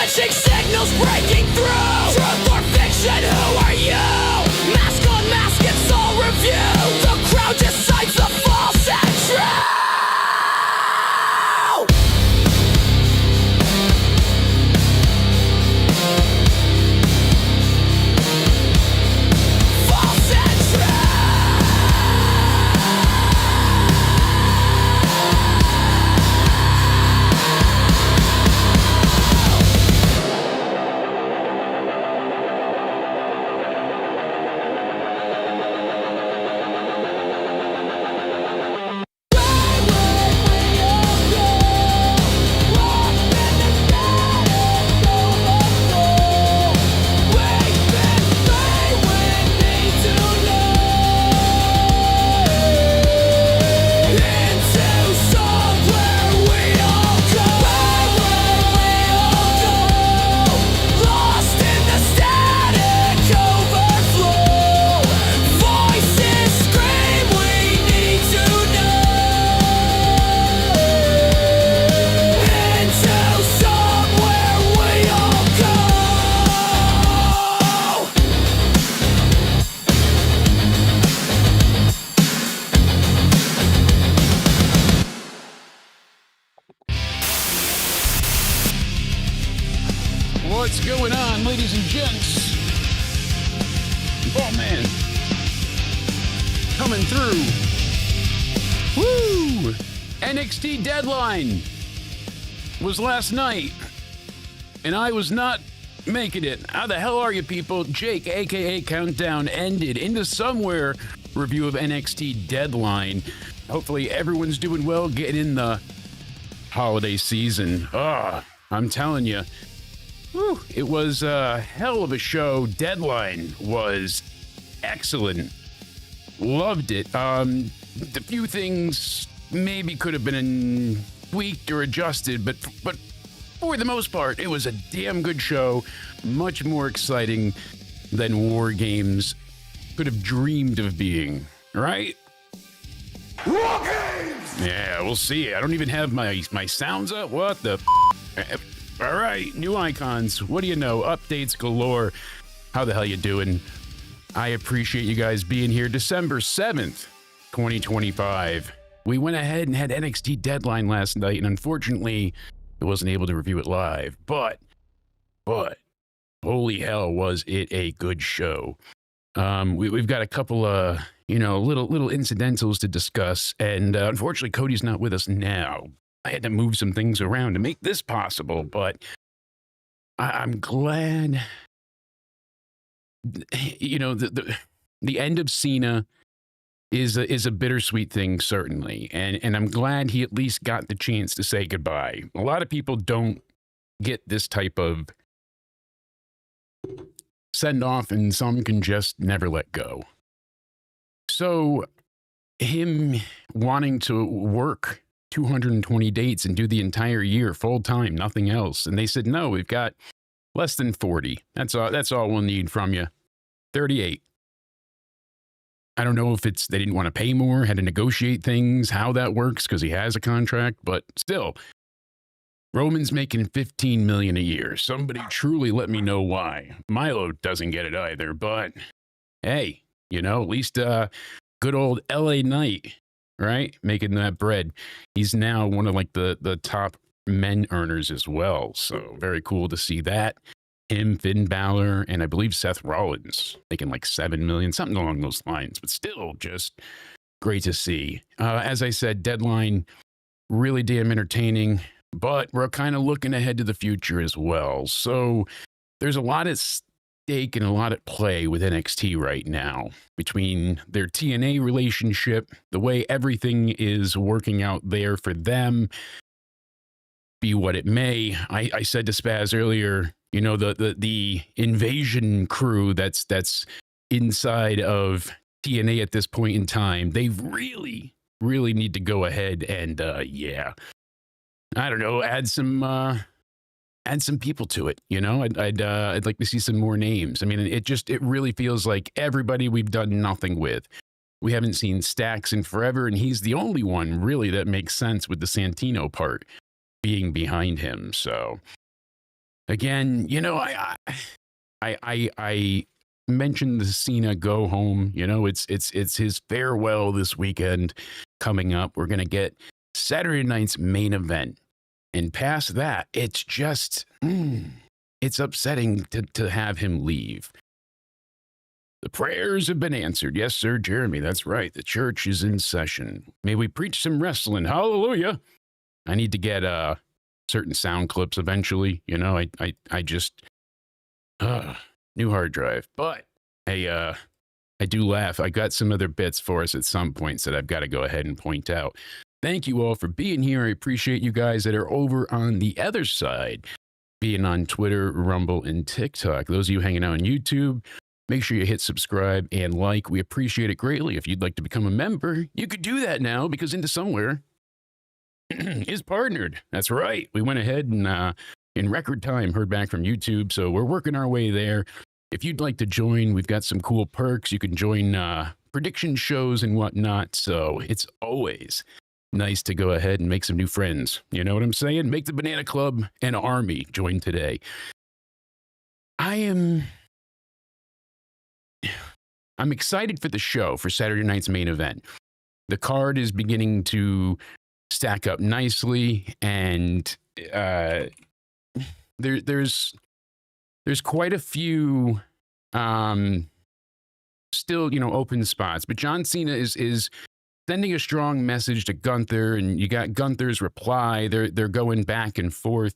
Catching signals breaking through. Truth or fiction, who are you? Mask on mask, it's all review. The crowd decides the false and true. False and What's going on, ladies and gents? Oh, man. Coming through. Woo! NXT Deadline was last night, and I was not making it. How the hell are you, people? Jake, a.k.a. Countdown, ended into somewhere review of NXT Deadline. Hopefully everyone's doing well, getting in the holiday season. I'm telling you. Whew, it was a hell of a show. Deadline was excellent. Loved it. The few things maybe could have been tweaked or adjusted, but for the most part, it was a damn good show. Much more exciting than War Games could have dreamed of being, right? War Games! Yeah, we'll see. I don't even have my sounds up. What the All right, new icons. What do you know? Updates galore. How the hell you doing? I appreciate you guys being here. December 7th, 2025. We went ahead and had NXT Deadline last night, and unfortunately, I wasn't able to review it live. But, holy hell, was it a good show. We've got a couple of, little incidentals to discuss, and unfortunately, Cody's not with us now. I had to move some things around to make this possible, but I'm glad, the end of Cena is a bittersweet thing, certainly. And I'm glad he at least got the chance to say goodbye. A lot of people don't get this type of send off, and some can just never let go. So him wanting to work 220 dates and do the entire year full time, nothing else. And they said, no, we've got less than 40. That's all we'll need from you. 38. I don't know if they didn't want to pay more, had to negotiate things, how that works, because he has a contract, but still, Roman's making $15 million a year. Somebody truly let me know why. Milo doesn't get it either, but hey, at least good old LA Knight, right? Making that bread. He's now one of the top men earners as well. So very cool to see that. Him, Finn Balor, and I believe Seth Rollins making $7 million, something along those lines. But still, just great to see. As I said, Deadline, really damn entertaining. But we're kind of looking ahead to the future as well. So there's a lot at stake and a lot at play with NXT right now, between their TNA relationship, the way everything is working out there for them, be what it may. I said to Spaz earlier, the invasion crew that's inside of TNA at this point in time, they really need to go ahead and I don't know, add some people to it. I'd like to see some more names. I mean, it really feels like everybody we've done nothing with. We haven't seen Stacks in forever, and he's the only one really that makes sense with the Santino part being behind him. So Again, you know, I mentioned the Cena go home. You know, it's his farewell this weekend coming up. We're gonna get Saturday night's main event, and past that, it's just it's upsetting to have him leave. The prayers have been answered. Yes, sir, Jeremy. That's right. The church is in session. May we preach some wrestling. Hallelujah. I need to get certain sound clips eventually. You know, I just new hard drive. But hey, I do laugh. I got some other bits for us at some points that I've got to go ahead and point out. Thank you all for being here. I appreciate you guys that are over on the other side, being on Twitter, Rumble, and TikTok. Those of you hanging out on YouTube, make sure you hit subscribe and like. We appreciate it greatly. If you'd like to become a member, you could do that now because Into Somewhere is partnered. That's right. We went ahead and in record time heard back from YouTube, so we're working our way there. If you'd like to join, we've got some cool perks. You can join prediction shows and whatnot, so it's always nice to go ahead and make some new friends. You know what I'm saying? Make the Banana Club an army. Join today. I'm excited for the show for Saturday night's main event. The card is beginning to stack up nicely, and there's quite a few still, you know, open spots. But John Cena is sending a strong message to Gunther, and you got Gunther's reply. They're going back and forth.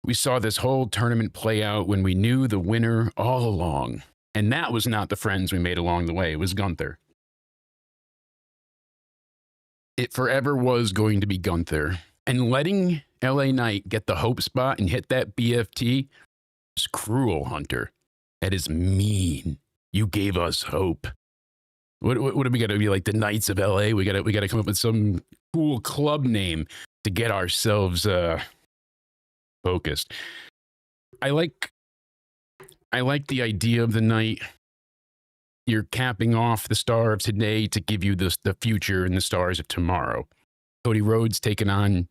We saw this whole tournament play out when we knew the winner all along. And that was not the friends we made along the way. It was Gunther. It forever was going to be Gunther. And letting LA Knight get the hope spot and hit that BFT is cruel, Hunter. That is mean. You gave us hope. What do we got to be like, the Knights of LA? We got to come up with some cool club name to get ourselves focused. I like the idea of the night. You're capping off the star of today to give you the future and the stars of tomorrow. Cody Rhodes taking on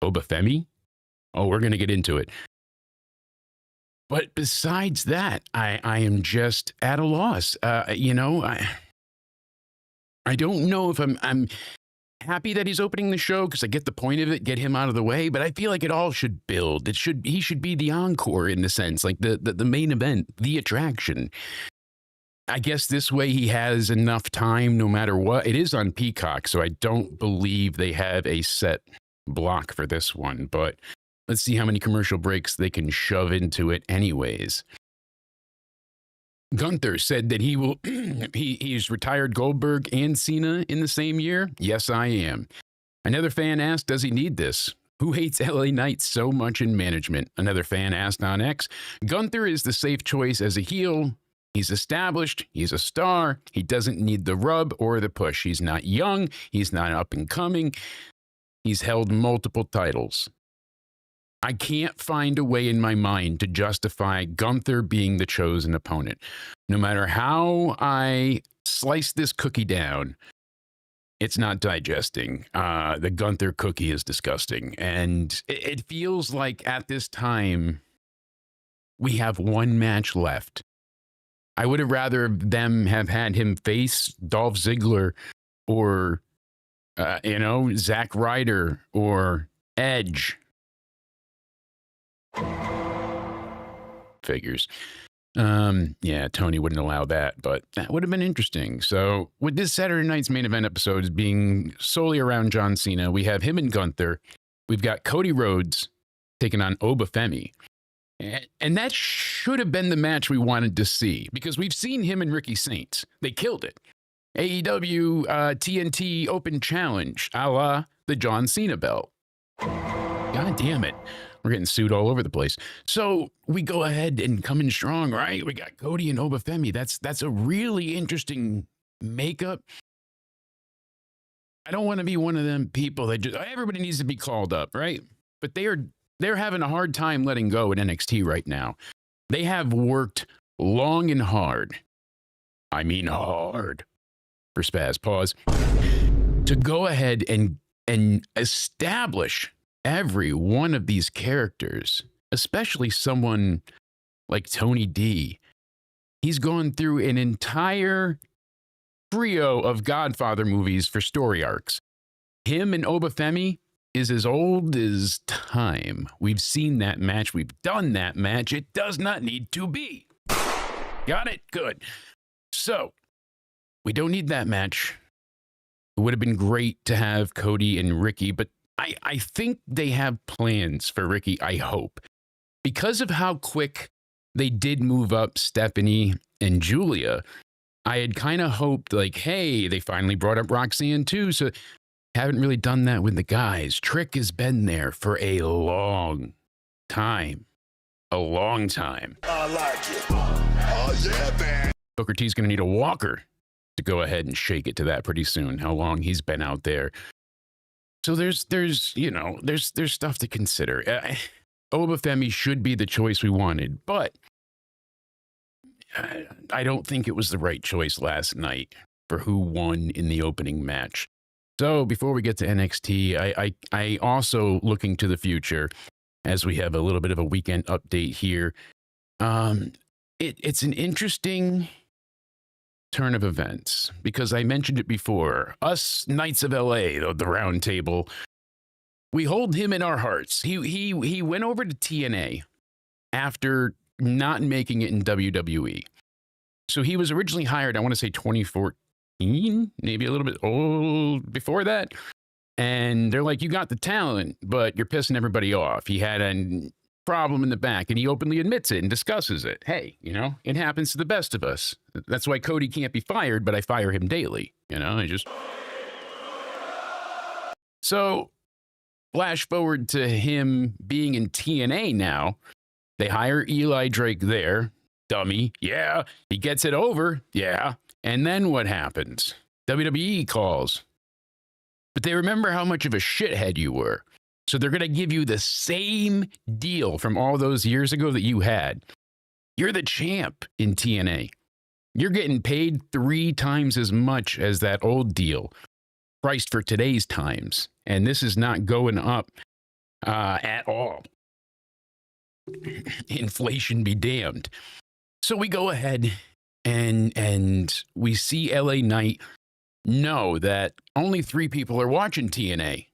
Obafemi. Oh, we're going to get into it. But besides that, I am just at a loss. You know, I don't know if I'm happy that he's opening the show because I get the point of it, get him out of the way. But I feel like it all should build. He should be the encore in the sense, like the main event, the attraction. I guess this way he has enough time no matter what. It is on Peacock, so I don't believe they have a set block for this one. But let's see how many commercial breaks they can shove into it anyways. Gunther said that he will he's retired Goldberg and Cena in the same year. Yes, I am. Another fan asked, does he need this? Who hates LA Knight so much in management? Another fan asked on X. Gunther is the safe choice as a heel. He's established. He's a star. He doesn't need the rub or the push. He's not young. He's not up and coming. He's held multiple titles. I can't find a way in my mind to justify Gunther being the chosen opponent. No matter how I slice this cookie down, it's not digesting. The Gunther cookie is disgusting. And it feels like at this time, we have one match left. I would have rather them have had him face Dolph Ziggler or, Zack Ryder or Edge. Figures. Yeah, Tony wouldn't allow that, but that would have been interesting. So with this Saturday night's main event episodes being solely around John Cena, we have him and Gunther. We've got Cody Rhodes taking on Obafemi. And that should have been the match we wanted to see because we've seen him and Ricky Saints. They killed it. AEW TNT Open Challenge, a la the John Cena belt. God damn it. We're getting sued all over the place. So we go ahead and come in strong, right? We got Cody and Obafemi. That's a really interesting makeup. I don't want to be one of them people that just, everybody needs to be called up, right? But they're having a hard time letting go at NXT right now. They have worked long and hard. I mean hard. For Spaz, pause. To go ahead and establish every one of these characters, especially someone like Tony D, he's gone through an entire trio of Godfather movies for story arcs. Him and Obafemi is as old as time. We've seen that match. We've done that match. It does not need to be. Got it? Good. So, we don't need that match. It would have been great to have Cody and Ricky, but I think they have plans for Ricky, I hope. Because of how quick they did move up Stephanie and Julia, I had kind of hoped, like, hey, they finally brought up Roxanne too, so haven't really done that with the guys. Trick has been there for a long time. A long time. I like it. Oh, yeah, man. Booker T's going to need a walker to go ahead and shake it to that pretty soon, how long he's been out there. So there's stuff to consider. Obafemi should be the choice we wanted, but I don't think it was the right choice last night for who won in the opening match. So before we get to NXT, I also looking to the future as we have a little bit of a weekend update here. It's an interesting turn of events because I mentioned it before. Us Knights of LA, the round table, we hold him in our hearts. He went over to TNA after not making it in WWE. So he was originally hired, I want to say 2014, maybe a little bit old before that. And they're like, you got the talent, but you're pissing everybody off. He had a problem in the back, and he openly admits it and discusses it. Hey, it happens to the best of us. That's why Cody can't be fired, but I fire him daily. So, flash forward to him being in TNA now. They hire Eli Drake there. Dummy. Yeah. He gets it over. Yeah. And then what happens? WWE calls. But they remember how much of a shithead you were. So they're going to give you the same deal from all those years ago that you had. You're the champ in TNA. You're getting paid 3 times as much as that old deal, priced for today's times. And this is not going up at all. Inflation be damned. So we go ahead and we see LA Knight know that only 3 people are watching TNA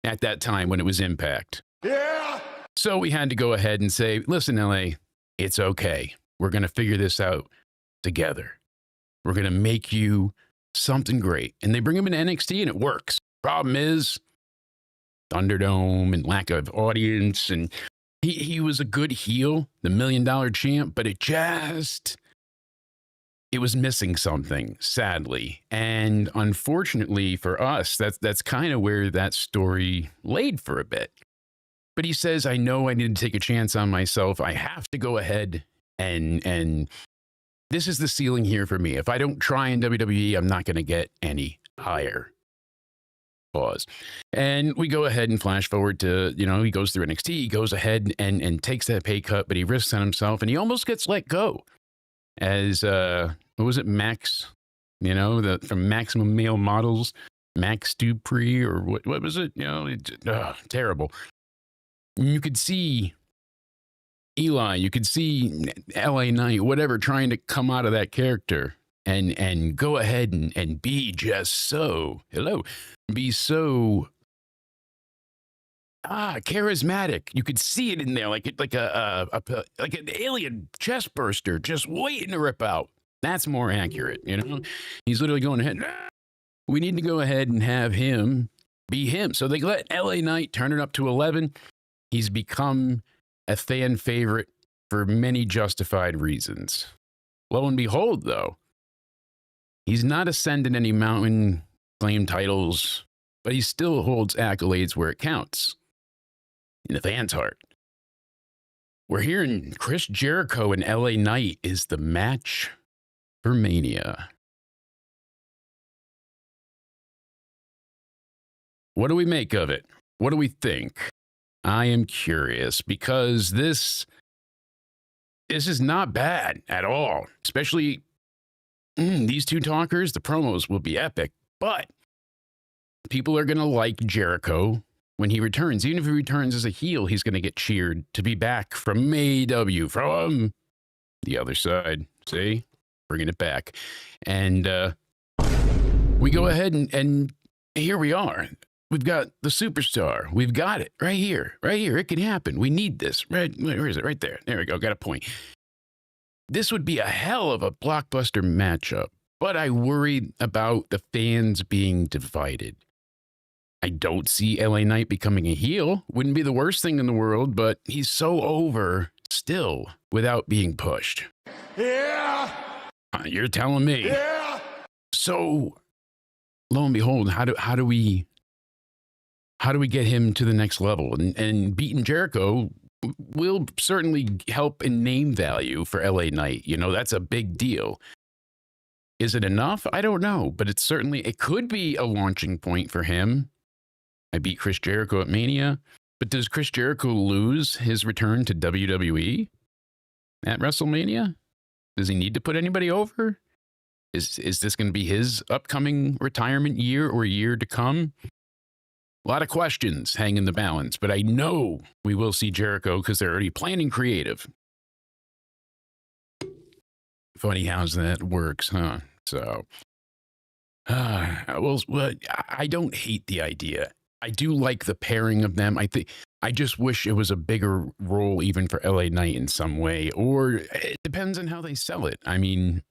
at that time when it was Impact. Yeah. So we had to go ahead and say, listen, LA, it's okay. We're going to figure this out together. We're going to make you something great. And they bring him in NXT and it works. Problem is Thunderdome and lack of audience. And he was a good heel, the $1 million champ, but it was missing something, sadly. And unfortunately for us, that's kind of where that story laid for a bit. But he says, I know I need to take a chance on myself. I have to go ahead and this is the ceiling here for me. If I don't try in WWE, I'm not going to get any higher. Pause. And we go ahead and flash forward to, he goes through NXT. He goes ahead and takes that pay cut, but he risks on himself and he almost gets let go. As, what was it, Max, from Maximum Male Models, Max Dupree, or what was it? Terrible. You could see Eli, you could see LA Knight, whatever, trying to come out of that character and go ahead and be just so, be so charismatic. You could see it in there, like an alien chest burster, just waiting to rip out. That's more accurate, He's literally going ahead. We need to go ahead and have him be him. So they let LA Knight turn it up to 11. He's become a fan favorite for many justified reasons. Lo and behold, though, he's not ascending any mountain claim titles, but he still holds accolades where it counts. In the fans' heart. We're hearing Chris Jericho and LA Knight is the match for Mania. What do we make of it? What do we think? I am curious because this is not bad at all. Especially these 2 talkers, the promos will be epic, but people are going to like Jericho when he returns. Even if he returns as a heel, he's going to get cheered to be back from AEW, from the other side. See? Bringing it back. And we go ahead and here we are. We've got the superstar. We've got it right here. Right here. It can happen. We need this. Right, where is it? Right there. There we go. Got a point. This would be a hell of a blockbuster matchup, but I worry about the fans being divided. I don't see LA Knight becoming a heel. Wouldn't be the worst thing in the world, but he's so over still without being pushed. Yeah. You're telling me. Yeah. So, lo and behold, how do we get him to the next level? And beating Jericho will certainly help in name value for LA Knight. You know, that's a big deal. Is it enough? I don't know, but it could be a launching point for him. I beat Chris Jericho at Mania, but does Chris Jericho lose his return to WWE at WrestleMania? Does he need to put anybody over? Is this going to be his upcoming retirement year or year to come? A lot of questions hang in the balance, but I know we will see Jericho because they're already planning creative. Funny how that works, huh? So, well, I don't hate the idea. I do like the pairing of them. I just wish it was a bigger role even for LA Knight in some way, or it depends on how they sell it. I mean,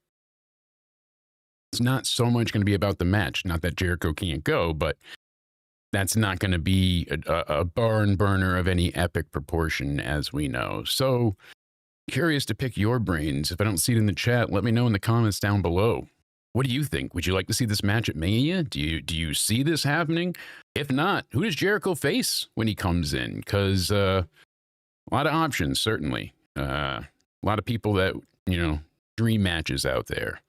it's not so much going to be about the match. Not that Jericho can't go, but that's not going to be a barn burner of any epic proportion, as we know. So, curious to pick your brains. If I don't see it in the chat, let me know in the comments down below. What do you think? Would you like to see this match at Mania? Do you see this happening? If not, who does Jericho face when he comes in? Because a lot of options, certainly. A lot of people that, dream matches out there.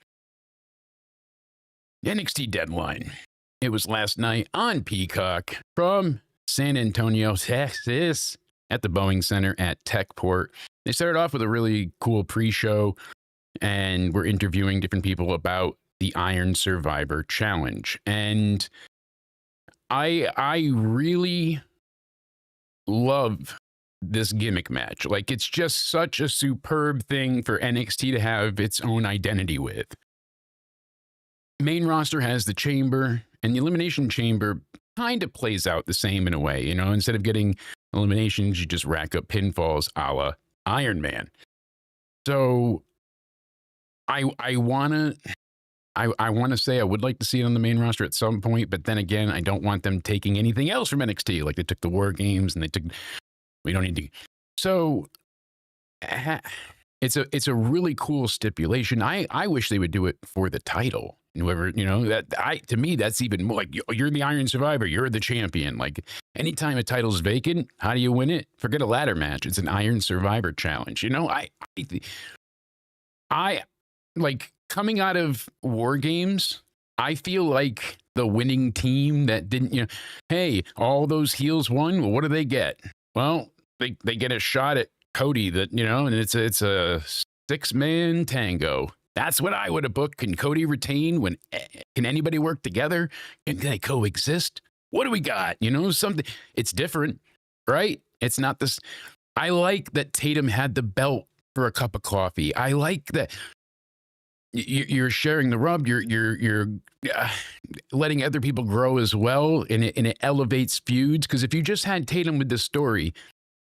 NXT Deadline. It was last night on Peacock from San Antonio, Texas, at the Boeing Center at Techport. They started off with a really cool pre-show, and we're interviewing different people about the Iron Survivor Challenge. And I really love this gimmick match. Like, it's just such a superb thing for NXT to have its own identity with. Main roster has the Chamber, and the Elimination Chamber kind of plays out the same in a way. Instead of getting eliminations, you just rack up pinfalls a la Iron Man. So I want to say I would like to see it on the main roster at some point, but then again, I don't want them taking anything else from NXT. Like they took the War Games and we don't need to. So it's a really cool stipulation. I wish they would do it for the title. Whoever, to me, that's even more like you're the Iron Survivor. You're the champion. Like anytime a title's vacant, how do you win it? Forget a ladder match. It's an Iron Survivor challenge. I like coming out of War Games. I feel like the winning team that didn't, hey, all those heels won. Well, what do they get? Well, they get a shot at Cody that, and it's a 6-man tango. That's what I would have booked. Can Cody retain? Can anybody work together? Can they coexist? What do we got? Something. It's different, right? It's not this. I like that Tatum had the belt for a cup of coffee. I like that you're sharing the rub. You're letting other people grow as well, and it elevates feuds. Because if you just had Tatum with this story,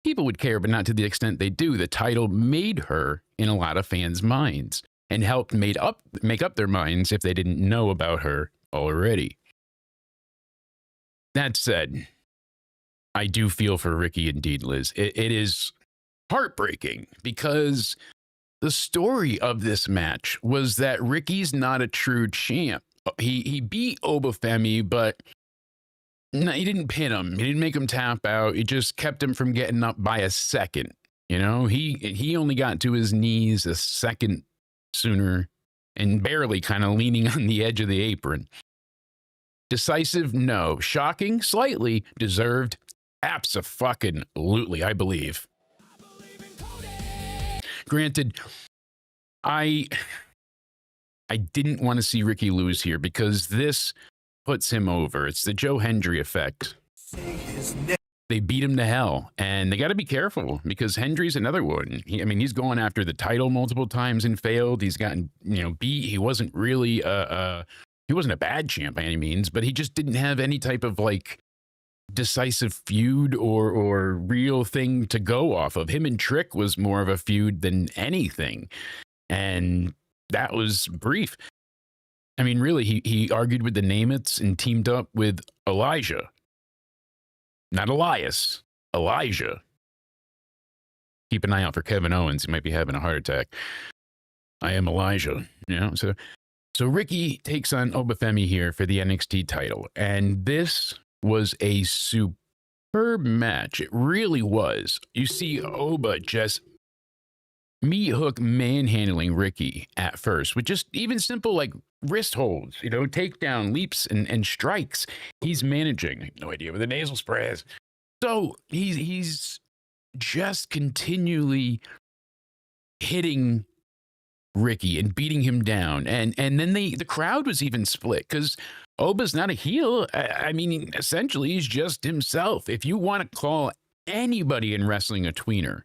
people would care, but not to the extent they do. The title made her in a lot of fans' minds, and helped make up their minds if they didn't know about her already. That said, I do feel for Ricky indeed, Liz. It is heartbreaking because the story of this match was that Ricky's not a true champ. He beat Obafemi, but no, he didn't pin him. He didn't make him tap out. He just kept him from getting up by a second. He only got to his knees a second sooner and barely, kind of leaning on the edge of the apron. Decisive? No. Shocking? Slightly. Deserved? Abso-fucking-lutely, I believe. Granted, I didn't want to see Ricky lose here because this puts him over. It's the Joe Hendry effect. Say his name. they beat him to hell, and they got to be careful because Hendry's another one. He's going after the title multiple times and failed. He's gotten, beat. He wasn't really he wasn't a bad champ by any means, but he just didn't have any type of like decisive feud or real thing to go off of. Him and Trick was more of a feud than anything, and that was brief. I mean, really, he argued with the Namaths and teamed up with Elijah. Not Elias, Elijah. Keep an eye out for Kevin Owens. He might be having a heart attack. I am Elijah. So Ricky takes on Obafemi here for the NXT title. And this was a superb match. It really was. You see Oba just meat hook manhandling Ricky at first with just even simple like wrist holds, takedown, leaps and strikes. He's managing. I have no idea what the nasal spray is. So he's just continually hitting Ricky and beating him down. And then the crowd was even split because Oba's not a heel. I mean, essentially, he's just himself. If you want to call anybody in wrestling a tweener,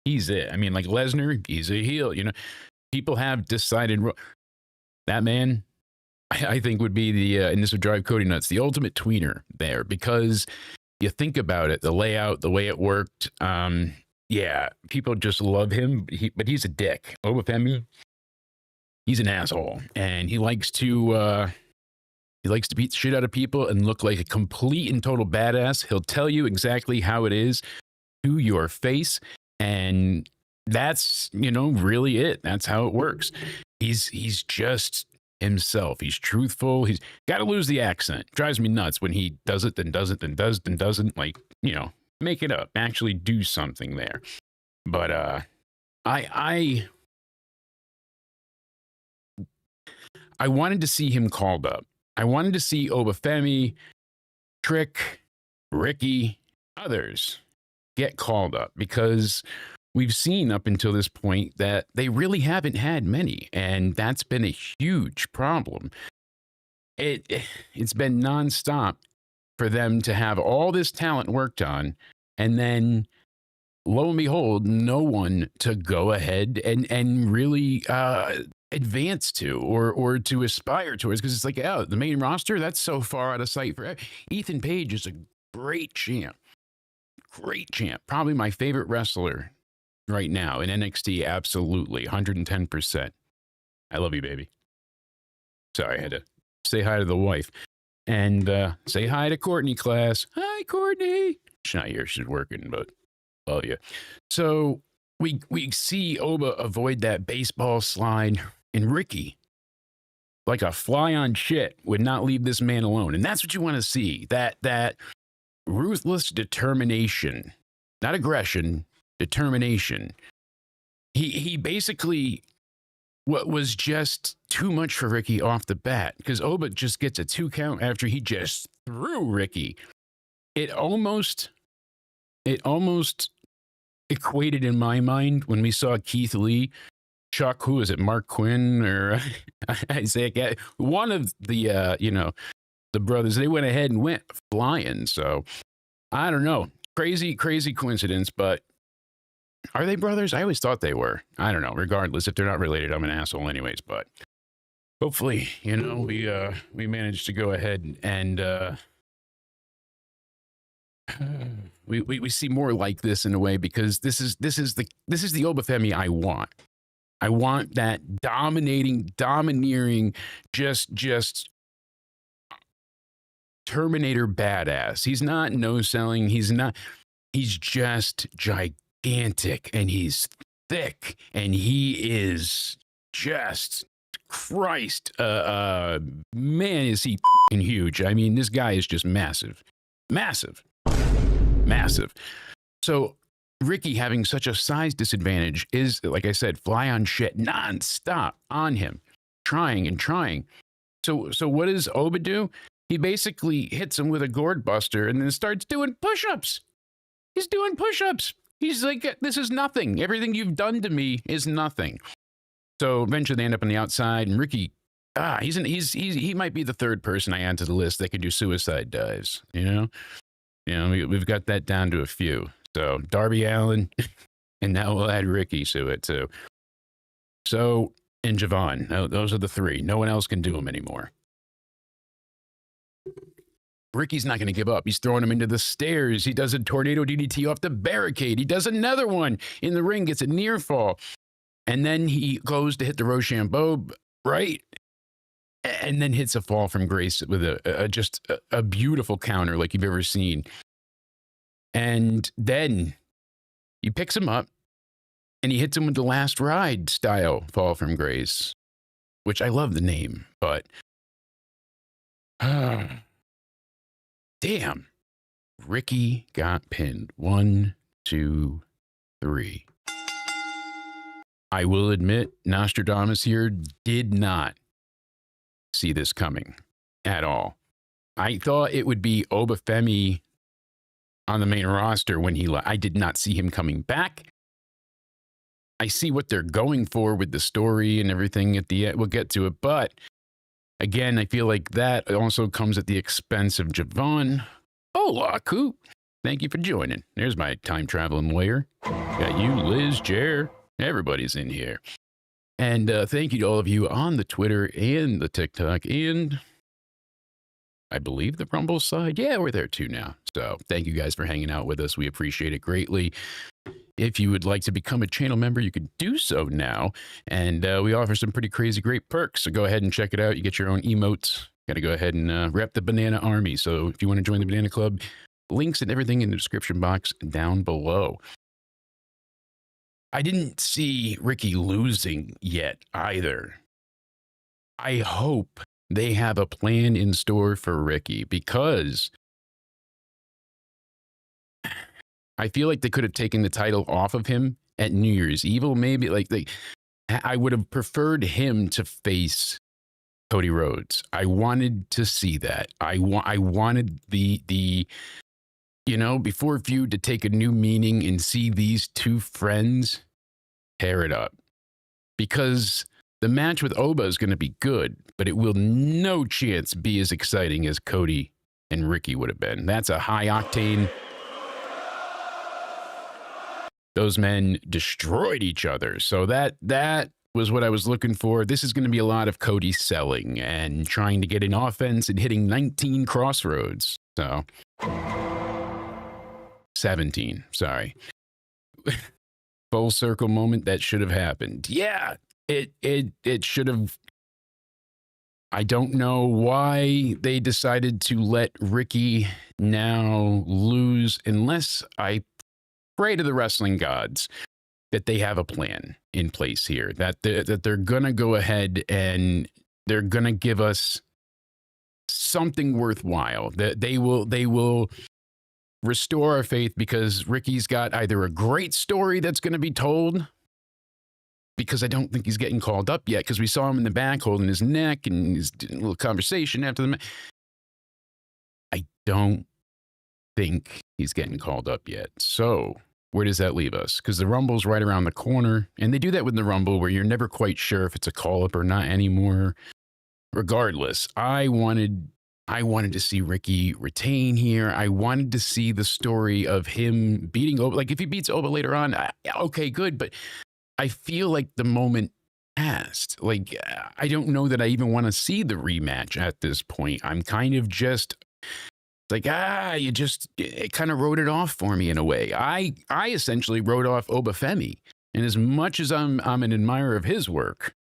he's it. I mean, like Lesnar, he's a heel. People have decided that man, I think, would be the, and this would drive Cody nuts, the ultimate tweener there because you think about it, the layout, the way it worked. Yeah, people just love him, but he's a dick. Obafemi, he's an asshole, and he likes to beat the shit out of people and look like a complete and total badass. He'll tell you exactly how it is to your face. And that's, really it. That's how it works. He's just himself. He's truthful. He's got to lose the accent. Drives me nuts when he does it, then does it, then does, then doesn't. Like, make it up. Actually do something there. But I wanted to see him called up. I wanted to see Obafemi, Trick, Ricky, others get called up because we've seen up until this point that they really haven't had many, and that's been a huge problem. It's been nonstop for them to have all this talent worked on, and then lo and behold, no one to go ahead and really advance to or to aspire towards, because it's like, oh, the main roster, that's so far out of sight for Ethan Page is a great champ. Great champ. Probably my favorite wrestler right now in NXT. Absolutely. 110%. I love you, baby. Sorry, I had to say hi to the wife. And say hi to Courtney, class. Hi, Courtney. She's not here. She's working, but love you. So we see Oba avoid that baseball slide, and Ricky, like a fly on shit, would not leave this man alone. And that's what you want to see. That ruthless determination, not aggression, determination. He basically, what was just too much for Ricky off the bat, because Oba just gets a 2 count after he just threw Ricky. It almost equated in my mind when we saw Keith Lee, Chuck, who is it, Mark Quinn or Isaiah, one of the the brothers, they went ahead and went flying. So I don't know. Crazy coincidence, but are they brothers? I always thought they were. I don't know. Regardless, if they're not related, I'm an asshole anyways, but hopefully, we managed to go ahead and we see more like this in a way, because this is the Obafemi I want. I want that domineering, just Terminator badass. He's not no-selling. He's just gigantic, and he's thick, and he is just, Christ, man, is he huge. I mean, this guy is just massive. So Ricky, having such a size disadvantage, is, like I said, fly on shit nonstop on him, trying. So what does Oba do? He basically hits him with a gourd buster and then starts doing push-ups. He's doing push-ups. He's like, this is nothing. Everything you've done to me is nothing. So eventually they end up on the outside, and Ricky, he might be the third person I add to the list that can do suicide dives, You know, we've got that down to a few. So Darby Allin, and now we'll add Ricky to it too. So, and Javon, those are the three. No one else can do them anymore. Ricky's not going to give up. He's throwing him into the stairs. He does a tornado DDT off the barricade. He does another one in the ring, gets a near fall. And then he goes to hit the Rochambeau, right? And then hits a fall from grace with a beautiful counter like you've ever seen. And then he picks him up and he hits him with the last ride style fall from grace, which I love the name, but damn. Ricky got pinned. 1, 2, 3. I will admit, Nostradamus here did not see this coming at all. I thought it would be Obafemi on the main roster when he left. I did not see him coming back. I see what they're going for with the story and everything at the end. We'll get to it. But again, I feel like that also comes at the expense of Javon. Hola, Coop. Thank you for joining. There's my time traveling lawyer. Got you, Liz, Jer. Everybody's in here. And thank you to all of you on the Twitter and the TikTok and I believe the Rumble side. Yeah, we're there too now. So thank you guys for hanging out with us. We appreciate it greatly. If you would like to become a channel member, you could do so now. And we offer some pretty crazy great perks. So go ahead and check it out. You get your own emotes. Got to go ahead and rep the Banana Army. So if you want to join the Banana Club, links and everything in the description box down below. I didn't see Ricky losing yet either. I hope they have a plan in store for Ricky because I feel like they could have taken the title off of him at New Year's Evil, maybe. I would have preferred him to face Cody Rhodes. I wanted to see that. I wanted the before feud to take a new meaning and see these two friends tear it up. Because the match with Oba is going to be good, but it will no chance be as exciting as Cody and Ricky would have been. That's a high octane. Those men destroyed each other. So that was what I was looking for. This is going to be a lot of Cody selling and trying to get an offense and hitting 19 crossroads. So 17, sorry. Full circle moment that should have happened. Yeah, it should have. I don't know why they decided to let Ricky now lose unless I pray to the wrestling gods that they have a plan in place here, that they're going to go ahead and they're going to give us something worthwhile, that they will restore our faith, because Ricky's got either a great story that's going to be told, because I don't think he's getting called up yet, because we saw him in the back holding his neck and he's doing a little conversation after the match. I don't think he's getting called up yet. So where does that leave us? Because the Rumble's right around the corner, and they do that with the Rumble where you're never quite sure if it's a call-up or not anymore. Regardless, I wanted to see Ricky retain here. I wanted to see the story of him beating Oba. Like, if he beats Oba later on, okay, good. But I feel like the moment passed. Like, I don't know that I even want to see the rematch at this point. I'm kind of just like, it kind of wrote it off for me in a way. I essentially wrote off Obafemi. And as much as I'm an admirer of his work,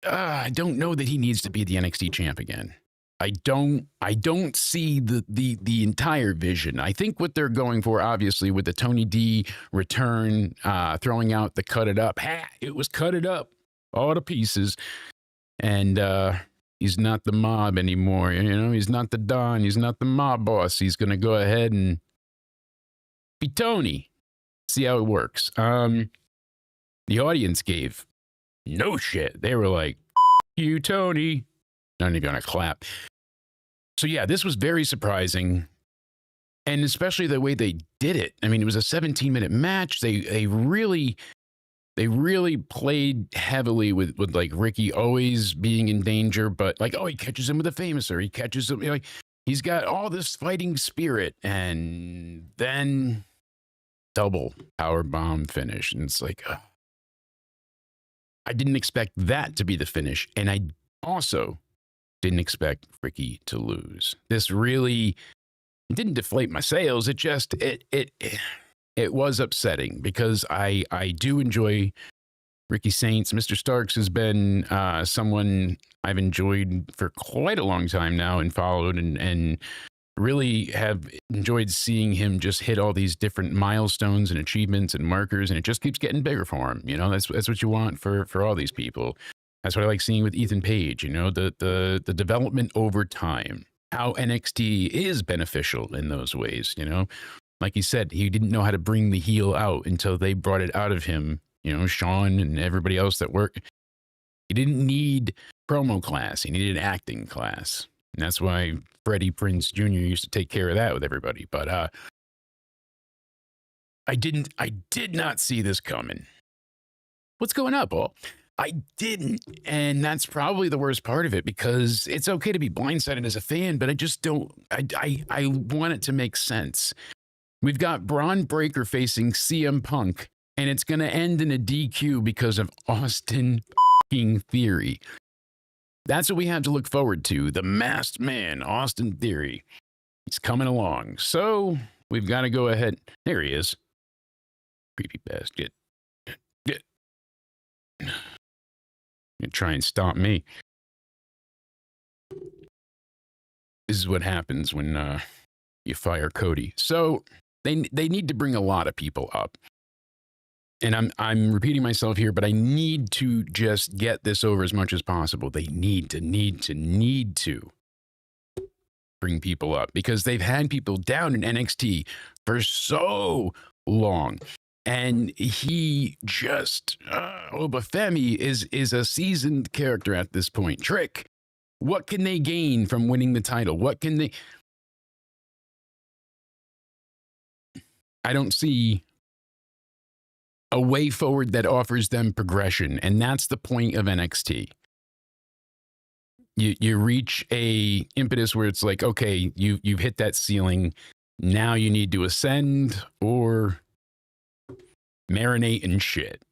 I don't know that he needs to be the NXT champ again. I don't see the entire vision. I think what they're going for, obviously, with the Tony D return, throwing out the cut it up. It was cut it up, all to pieces. And he's not the mob anymore. He's not the Don. He's not the mob boss. He's going to go ahead and be Tony. See how it works. The audience gave no shit. They were like, you, Tony. None are going to clap. So yeah, this was very surprising. And especially the way they did it. I mean, it was a 17-minute match. They really played heavily with like Ricky always being in danger, but like, oh, he catches him with a famous, or he catches him. He's got all this fighting spirit, and then double power bomb finish. And it's like, I didn't expect that to be the finish. And I also didn't expect Ricky to lose. This really didn't deflate my sales. It just, it was upsetting because I do enjoy Ricky Saints. Mr. Starks has been someone I've enjoyed for quite a long time now and followed and really have enjoyed seeing him just hit all these different milestones and achievements and markers, and it just keeps getting bigger for him. You know, that's what you want for all these people. That's what I like seeing with Ethan Page, you know, the development over time, how NXT is beneficial in those ways, you know. Like he said, he didn't know how to bring the heel out until they brought it out of him, you know, Sean and everybody else that worked. He didn't need promo class. He needed acting class. And that's why Freddie Prinze Jr. used to take care of that with everybody. But I did not see this coming. What's going up, Paul? I didn't. And that's probably the worst part of it, because it's okay to be blindsided as a fan, but I just don't, I want it to make sense. We've got Braun Breaker facing CM Punk, and it's going to end in a DQ because of Austin Theory. That's what we have to look forward to. The masked man, Austin Theory. He's coming along. So we've got to go ahead. There he is. Creepy bastard. You try and stop me. This is what happens when you fire Cody. So they need to bring a lot of people up. And I'm repeating myself here, but I need to just get this over as much as possible. They need to bring people up, because they've had people down in NXT for so long. And he just, Obafemi is a seasoned character at this point. Trick, what can they gain from winning the title? What can they... I don't see a way forward that offers them progression. And that's the point of NXT. You reach a impetus where it's like, okay, you've hit that ceiling. Now you need to ascend or marinate in shit.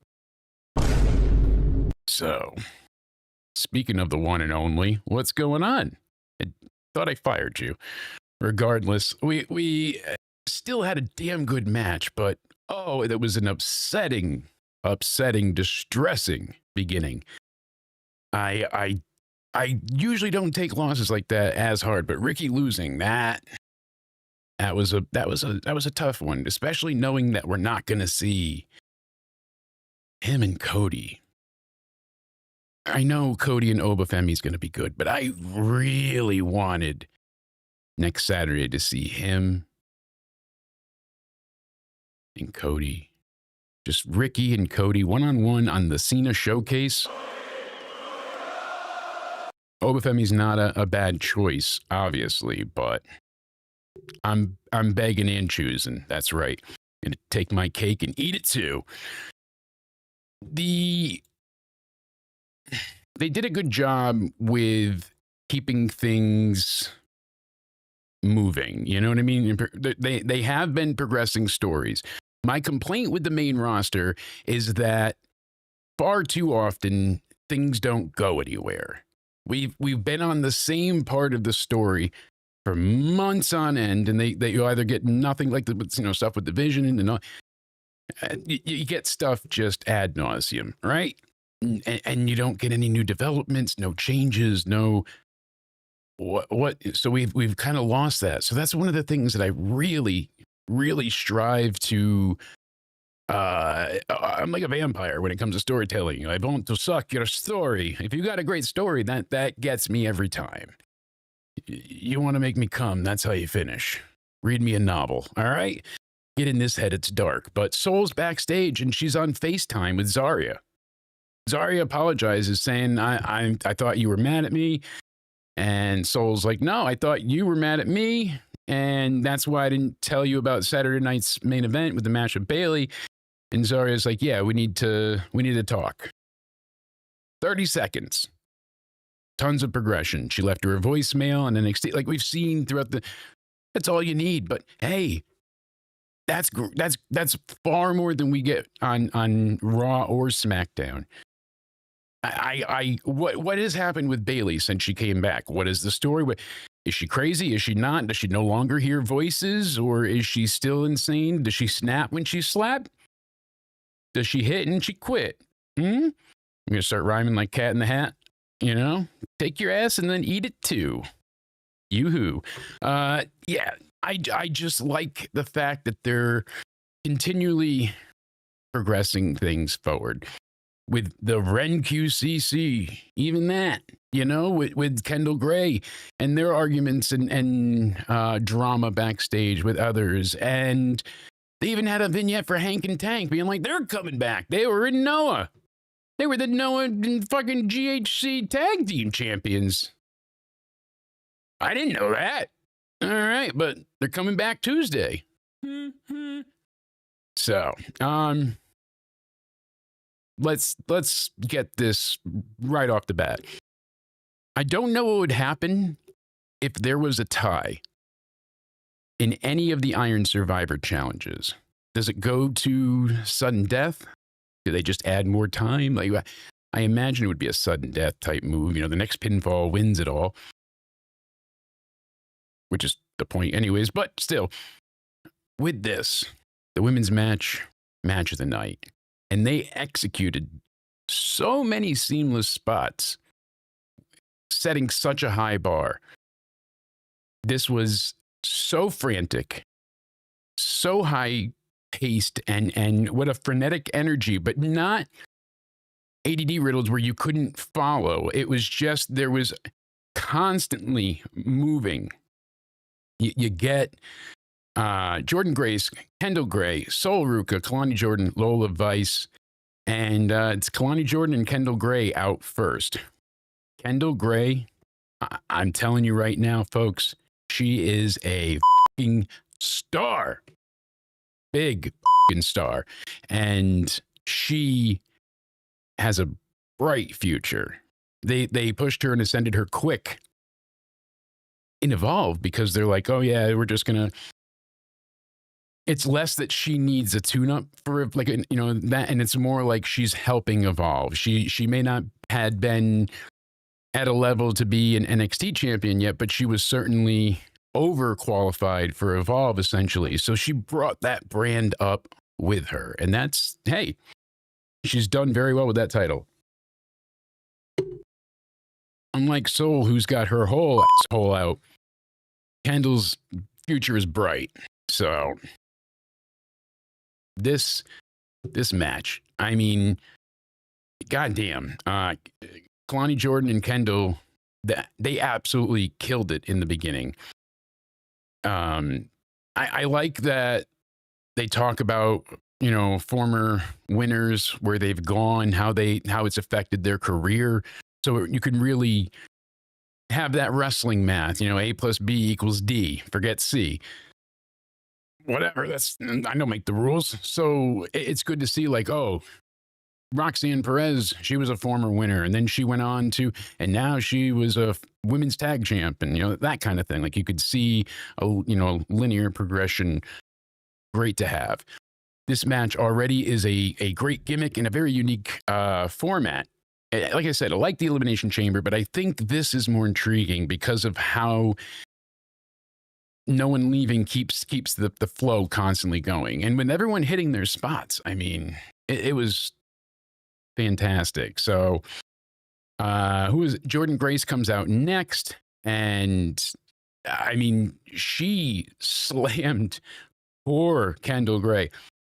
So, speaking of the one and only, what's going on? I thought I fired you. Regardless, we still had a damn good match, but oh, that was an upsetting, distressing beginning. I usually don't take losses like that as hard, but Ricky losing that was a tough one, especially knowing that we're not going to see him and Cody. I know Cody and Obafemi is going to be good, but I really wanted next Saturday to see him and Cody. Just Ricky and Cody one-on-one on the Cena showcase. Obafemi's not a bad choice, obviously, but I'm begging and choosing. That's right. I'm gonna take my cake and eat it too. They did a good job with keeping things moving. You know what I mean? They have been progressing stories. My complaint with the main roster is that far too often things don't go anywhere. We've been on the same part of the story for months on end, and they either get nothing, like the stuff with the Vision and all. You get stuff just ad nauseum, right? And you don't get any new developments, no changes, no what. So we've kind of lost that. So that's one of the things that I really strive to. I'm like a vampire when it comes to storytelling. I want to suck your story. If you got a great story, that gets me every time. You want to make me come, that's how you finish. Read me a novel, all right? Get in this head, it's dark. But Soul's backstage, and she's on FaceTime with Zarya. Zarya apologizes, saying, I thought you were mad at me. And Soul's like, no, I thought you were mad at me. And that's why I didn't tell you about Saturday night's main event with the match with Bayley. And Zarya's like, yeah, we need to talk. 30 seconds. tons of progression. She left her a voicemail and NXT, like we've seen throughout the. That's all you need. But hey, that's far more than we get on Raw or SmackDown. What has happened with Bayley since she came back? What is the story? Is she crazy? Is she not? Does she no longer hear voices, or is she still insane? Does she snap when she's slapped? Does she hit and she quit? I'm gonna start rhyming like Cat in the Hat. You know, take your ass and then eat it too. Yoo-hoo. Yeah, I just like the fact that they're continually progressing things forward. With the Ren QCC, even that, you know, with Kendall Gray and their arguments and drama backstage with others. And they even had a vignette for Hank and Tank being like, they're coming back. They were in Noah. They were the Noah and fucking GHC tag team champions. I didn't know that. All right, but they're coming back Tuesday. So, let's get this right off the bat. I don't know what would happen if there was a tie in any of the Iron Survivor challenges. Does it go to sudden death? Do they just add more time? Like, I imagine it would be a sudden death type move. You know, the next pinfall wins it all, which is the point anyways. But still, with this, the women's match of the night, and they executed so many seamless spots, setting such a high bar. This was so frantic, so high paced, and what a frenetic energy, but not ADD riddled where you couldn't follow. It was just, there was constantly moving. You get Jordan Grace, Kendall Gray, Sol Ruka, Kalani Jordan, Lola Vice, and it's Kalani Jordan and Kendall Gray out first. Kendall Gray, I'm telling you right now, folks, she is a fucking star. Big fucking star. And she has a bright future. They pushed her and ascended her quick in Evolve because they're like, oh yeah, we're just gonna. It's less that she needs a tune-up for like, you know, that, and it's more like she's helping Evolve. She may not had been at a level to be an NXT champion yet, but she was certainly overqualified for Evolve essentially. So she brought that brand up with her, and that's, hey, she's done very well with that title. Unlike Sol, who's got her whole asshole out, Kendall's future is bright. So this match, I mean, goddamn, Kalani Jordan and Kendall, they absolutely killed it in the beginning. I like that they talk about, you know, former winners, where they've gone, how it's affected their career. So you can really have that wrestling math, you know, A plus B equals D, forget C. Whatever, I don't make the rules. So it's good to see, like, oh, Roxanne Perez, she was a former winner, and then she went on to, and now she was a women's tag champ, and, you know, that kind of thing. Like, you could see a, you know, linear progression. Great to have. This match already is a great gimmick and a very unique format. Like I said, I like the Elimination Chamber, but I think this is more intriguing because of how no one leaving keeps the flow constantly going. And with everyone hitting their spots, I mean, it was fantastic. So Jordan Grace comes out next, and I mean, she slammed poor Kendall Gray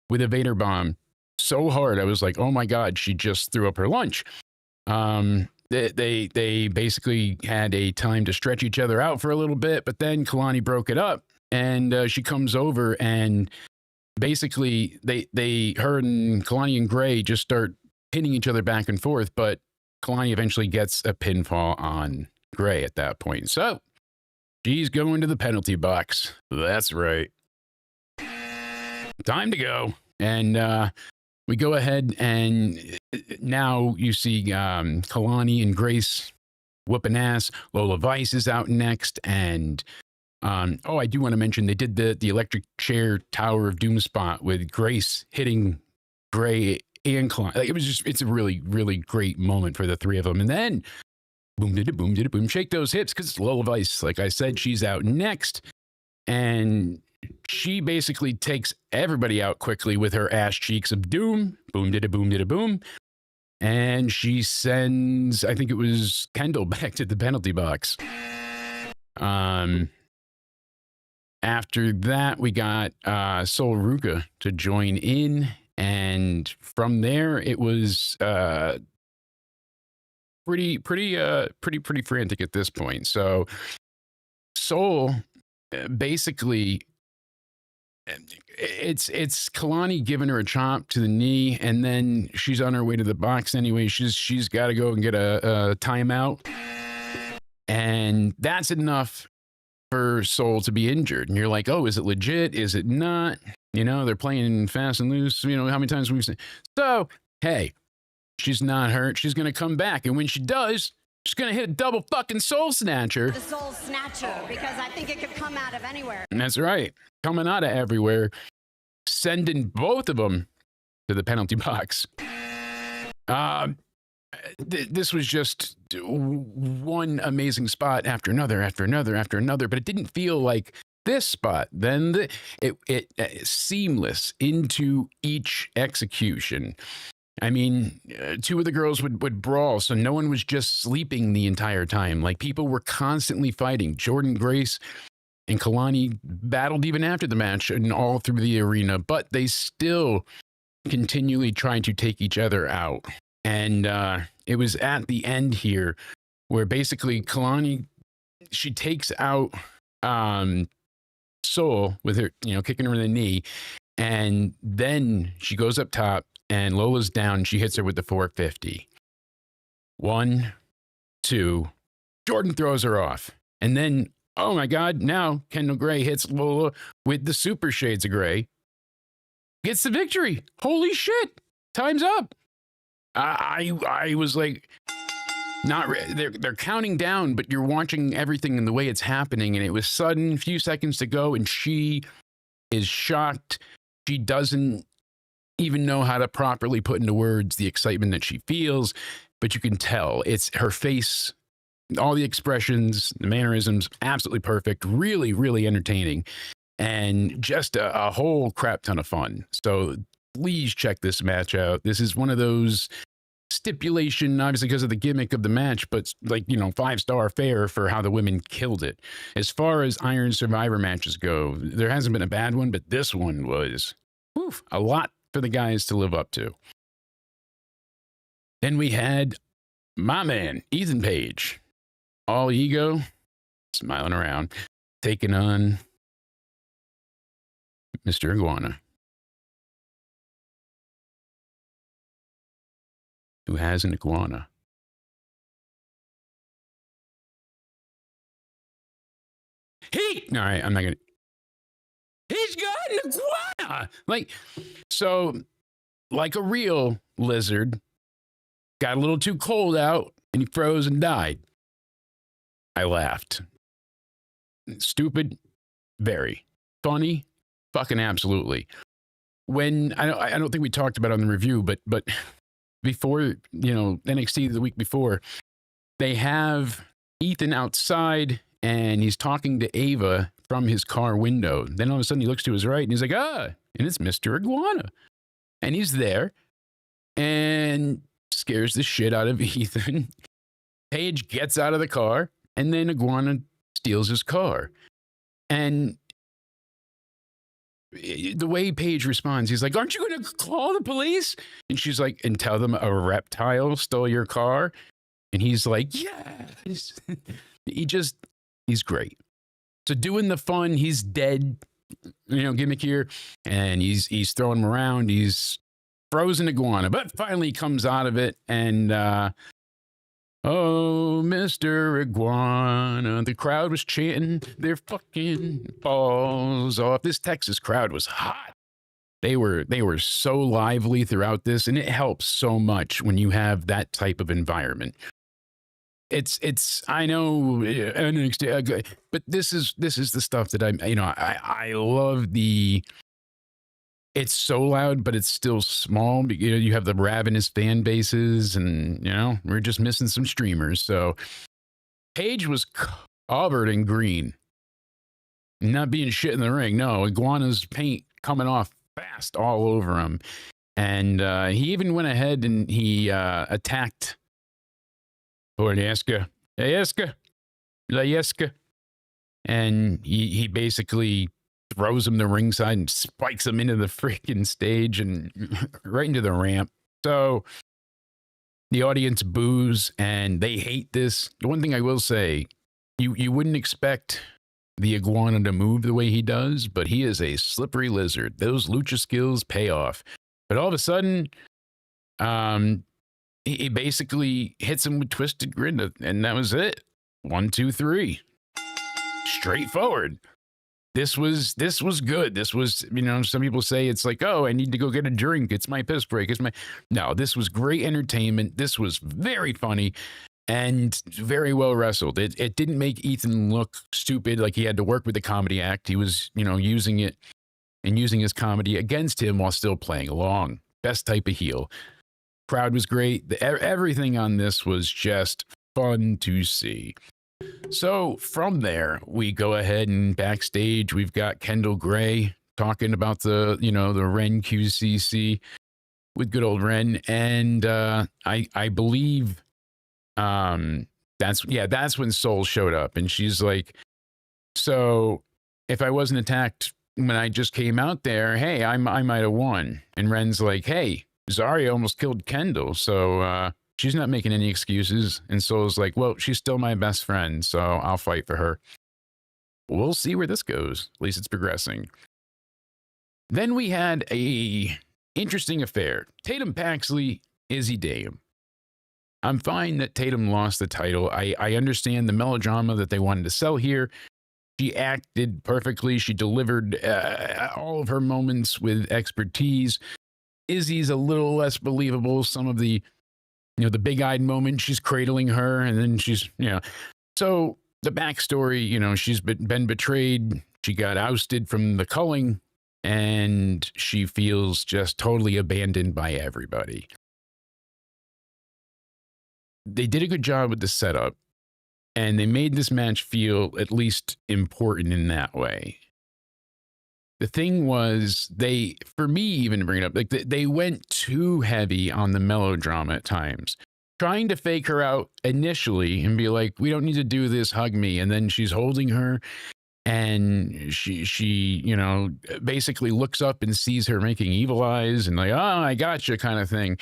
with a Vader bomb so hard. I was like, oh my God, she just threw up her lunch. They basically had a time to stretch each other out for a little bit, but then Kalani broke it up, and she comes over, and basically her and Kalani and Gray just start hitting each other back and forth, but Kalani eventually gets a pinfall on Gray at that point. So she's going to the penalty box. That's right. Time to go. And we go ahead, and now you see Kalani and Grace whooping ass. Lola Vice is out next, and I do want to mention they did the electric chair Tower of Doom spot with Grace hitting Gray and Klein. Like, it's a really, really great moment for the three of them. And then boom, did it, boom, shake those hips, because it's Lola Vice. Like I said, she's out next, and she basically takes everybody out quickly with her ass cheeks of doom. Boom, did it, boom. And she sends, I think it was Kendall, back to the penalty box. After that, we got Sol Ruka to join in. And from there, it was pretty frantic at this point. So Sol basically, it's Kalani giving her a chop to the knee, and then she's on her way to the box anyway. She's got to go and get a timeout, and that's enough for Sol to be injured. And you're like, oh, is it legit? Is it not? You know, they're playing fast and loose. You know, how many times we've seen. So, hey, she's not hurt. She's going to come back. And when she does, she's going to hit a double fucking soul snatcher. The soul snatcher, because I think it could come out of anywhere. And that's right. Coming out of everywhere, sending both of them to the penalty box. This was just one amazing spot after another, but it didn't feel like this spot. Then it seamless into each execution. I mean, two of the girls would brawl, so no one was just sleeping the entire time. Like, people were constantly fighting. Jordan Grace and Kalani battled even after the match and all through the arena, but they still continually tried to take each other out. And it was at the end here where basically Kalani, she takes out Sol with her, kicking her in the knee. And then she goes up top and Lola's down. She hits her with the 450. 1, 2. Jordan throws her off. And then, oh my God, now Kendall Gray hits Lola with the super shades of gray. Gets the victory. Holy shit. Time's up. I was like, they're counting down, but you're watching everything in the way it's happening. And it was sudden, few seconds to go. And she is shocked. She doesn't even know how to properly put into words the excitement that she feels, but you can tell it's her face, all the expressions, the mannerisms, absolutely perfect, really, really entertaining, and just a whole crap ton of fun. So please check this match out. This is one of those stipulation, obviously because of the gimmick of the match, but 5-star fare for how the women killed it. As far as Iron Survivor matches go, there hasn't been a bad one, but this one was a lot for the guys to live up to. Then we had my man, Ethan Page, all ego, smiling around, taking on Mr. Iguana, who has an iguana. All right, I'm not going to. He's got an iguana! Like a real lizard, got a little too cold out, and he froze and died. I laughed. Stupid, very. Funny, fucking absolutely. When, I don't think we talked about it on the review, but before, NXT the week before, they have Ethan outside and he's talking to Ava from his car window. Then all of a sudden he looks to his right and he's like, and it's Mr. Iguana. And he's there and scares the shit out of Ethan. Paige gets out of the car and then Iguana steals his car. And the way Paige responds, he's like, aren't you going to call the police? And she's like, and tell them a reptile stole your car? And he's like, yes. He's great. So doing the fun, he's dead, gimmick here. And he's throwing him around. He's frozen iguana, but finally he comes out of it. And, oh, Mr. Iguana. The crowd was chanting their fucking balls off. This Texas crowd was hot. They were so lively throughout this, and it helps so much when you have that type of environment. it's I know NXT, but this is the stuff that I love the. It's so loud, but it's still small. You have the ravenous fan bases, and we're just missing some streamers. So Paige was covered in green, not being shit in the ring. No, Iguana's paint coming off fast all over him, and he even went ahead and he attacked Yeska, and he basically throws him to ringside and spikes him into the freaking stage and right into the ramp. So the audience boos and they hate this. The one thing I will say, you wouldn't expect the Iguana to move the way he does, but he is a slippery lizard. Those lucha skills pay off. But all of a sudden, he basically hits him with Twisted Grin, and that was it. 1, 2, 3. Straightforward. This was good. This was, some people say it's like, oh, I need to go get a drink. It's my piss break. No, this was great entertainment. This was very funny and very well wrestled. It didn't make Ethan look stupid, like he had to work with the comedy act. He was, using it and using his comedy against him while still playing along. Best type of heel. Crowd was great. Everything on this was just fun to see. So from there, we go ahead and backstage, we've got Kendall Gray talking about the Ren QCC with good old Ren. And I believe that's when Soul showed up. And she's like, so if I wasn't attacked when I just came out there, hey, I might have won. And Ren's like, hey, Zarya almost killed Kendall. So she's not making any excuses. And Soul's like, well, she's still my best friend, so I'll fight for her. We'll see where this goes. At least it's progressing. Then we had a interesting affair. Tatum Paxley, Izzy Dame. I'm fine that Tatum lost the title. I understand the melodrama that they wanted to sell here. She acted perfectly. She delivered all of her moments with expertise. Izzy's a little less believable. Some of the the big-eyed moment, she's cradling her, and then she's, So the backstory, she's been betrayed. She got ousted from the culling, and she feels just totally abandoned by everybody. They did a good job with the setup, and they made this match feel at least important in that way. The thing was, for me, even to bring it up, like they went too heavy on the melodrama at times, trying to fake her out initially and be like, we don't need to do this, hug me. And then she's holding her and she basically looks up and sees her making evil eyes and like, oh, I gotcha kind of thing.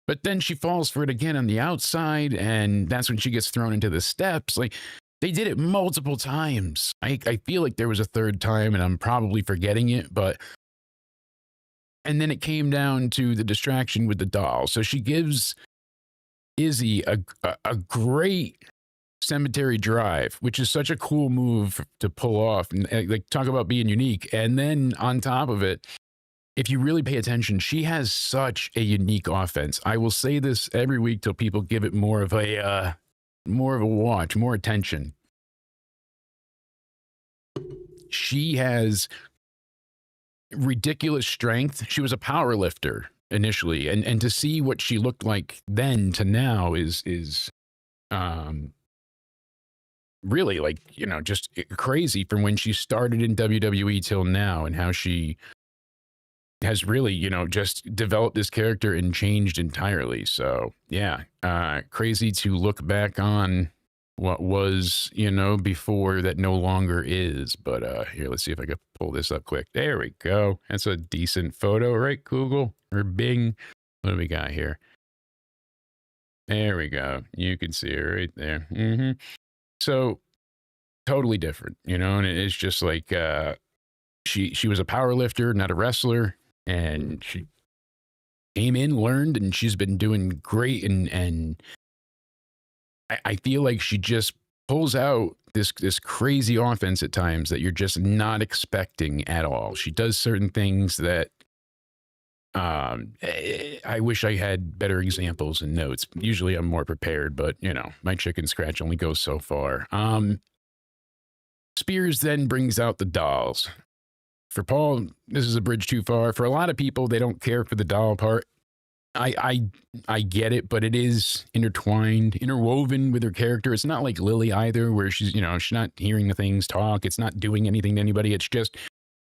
But then she falls for it again on the outside. And that's when she gets thrown into the steps. Like, they did it multiple times. I feel like there was a third time and I'm probably forgetting it, and then it came down to the distraction with the doll. So she gives Izzy a great cemetery drive, which is such a cool move to pull off and like talk about being unique. And then on top of it, if you really pay attention, she has such a unique offense. I will say this every week till people give it more of a watch, more attention. She has ridiculous strength. She was a power lifter initially, and to see what she looked like then to now is really like, just crazy from when she started in WWE till now, and how she has really, just developed this character and changed entirely. So yeah, crazy to look back on what was, before that no longer is. But here, let's see if I can pull this up quick. There we go. That's a decent photo, right, Google or Bing? What do we got here? There we go. You can see her right there. So totally different, and it's just like she was a power lifter, not a wrestler, and she came in, learned, and she's been doing great. And I feel like she just pulls out this crazy offense at times that you're just not expecting at all. She does certain things that I wish I had better examples and notes. Usually I'm more prepared, but you know, my chicken scratch only goes so far. Spears then brings out the dolls. For Paul, this is a bridge too far. For a lot of people, they don't care for the doll part. I get it, but it is interwoven with her character. It's not like Lily either, where she's, you know, she's not hearing the things talk. It's not doing anything to anybody. It's just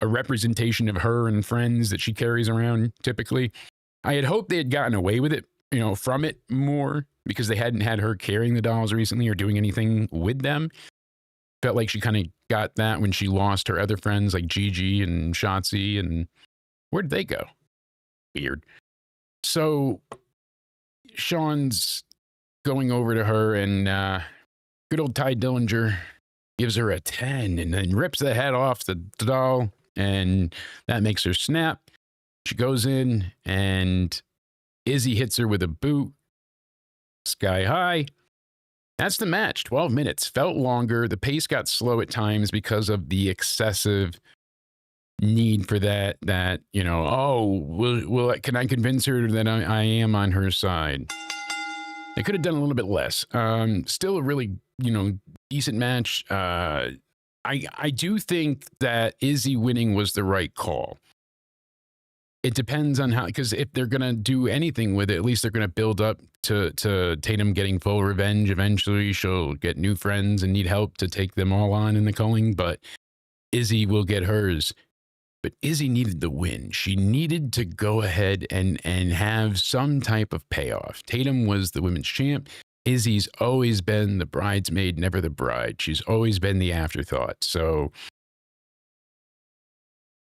a representation of her and friends that she carries around typically. I had hoped they had gotten away with it, you know, from it more because they hadn't had her carrying the dolls recently or doing anything with them. Felt like she kind of got that when she lost her other friends like Gigi and Shotzi, and where'd they go? Weird. So Sean's going over to her, and good old Ty Dillinger gives her a 10 and then rips the head off the doll, and that makes her snap. She goes in, and Izzy hits her with a boot. Sky high. That's the match. 12 minutes. Felt longer. The pace got slow at times because of the excessive need for that, you know, oh, can I convince her that I am on her side? They could have done a little bit less. Still a really, you know, decent match. I do think that Izzy winning was the right call. It depends on how, because if they're going to do anything with it, at least they're going to build up to Tatum getting full revenge. Eventually, she'll get new friends and need help to take them all on in the culling, but Izzy will get hers. But Izzy needed the win. She needed to go ahead and have some type of payoff. Tatum was the women's champ. Izzy's always been the bridesmaid, never the bride. She's always been the afterthought. So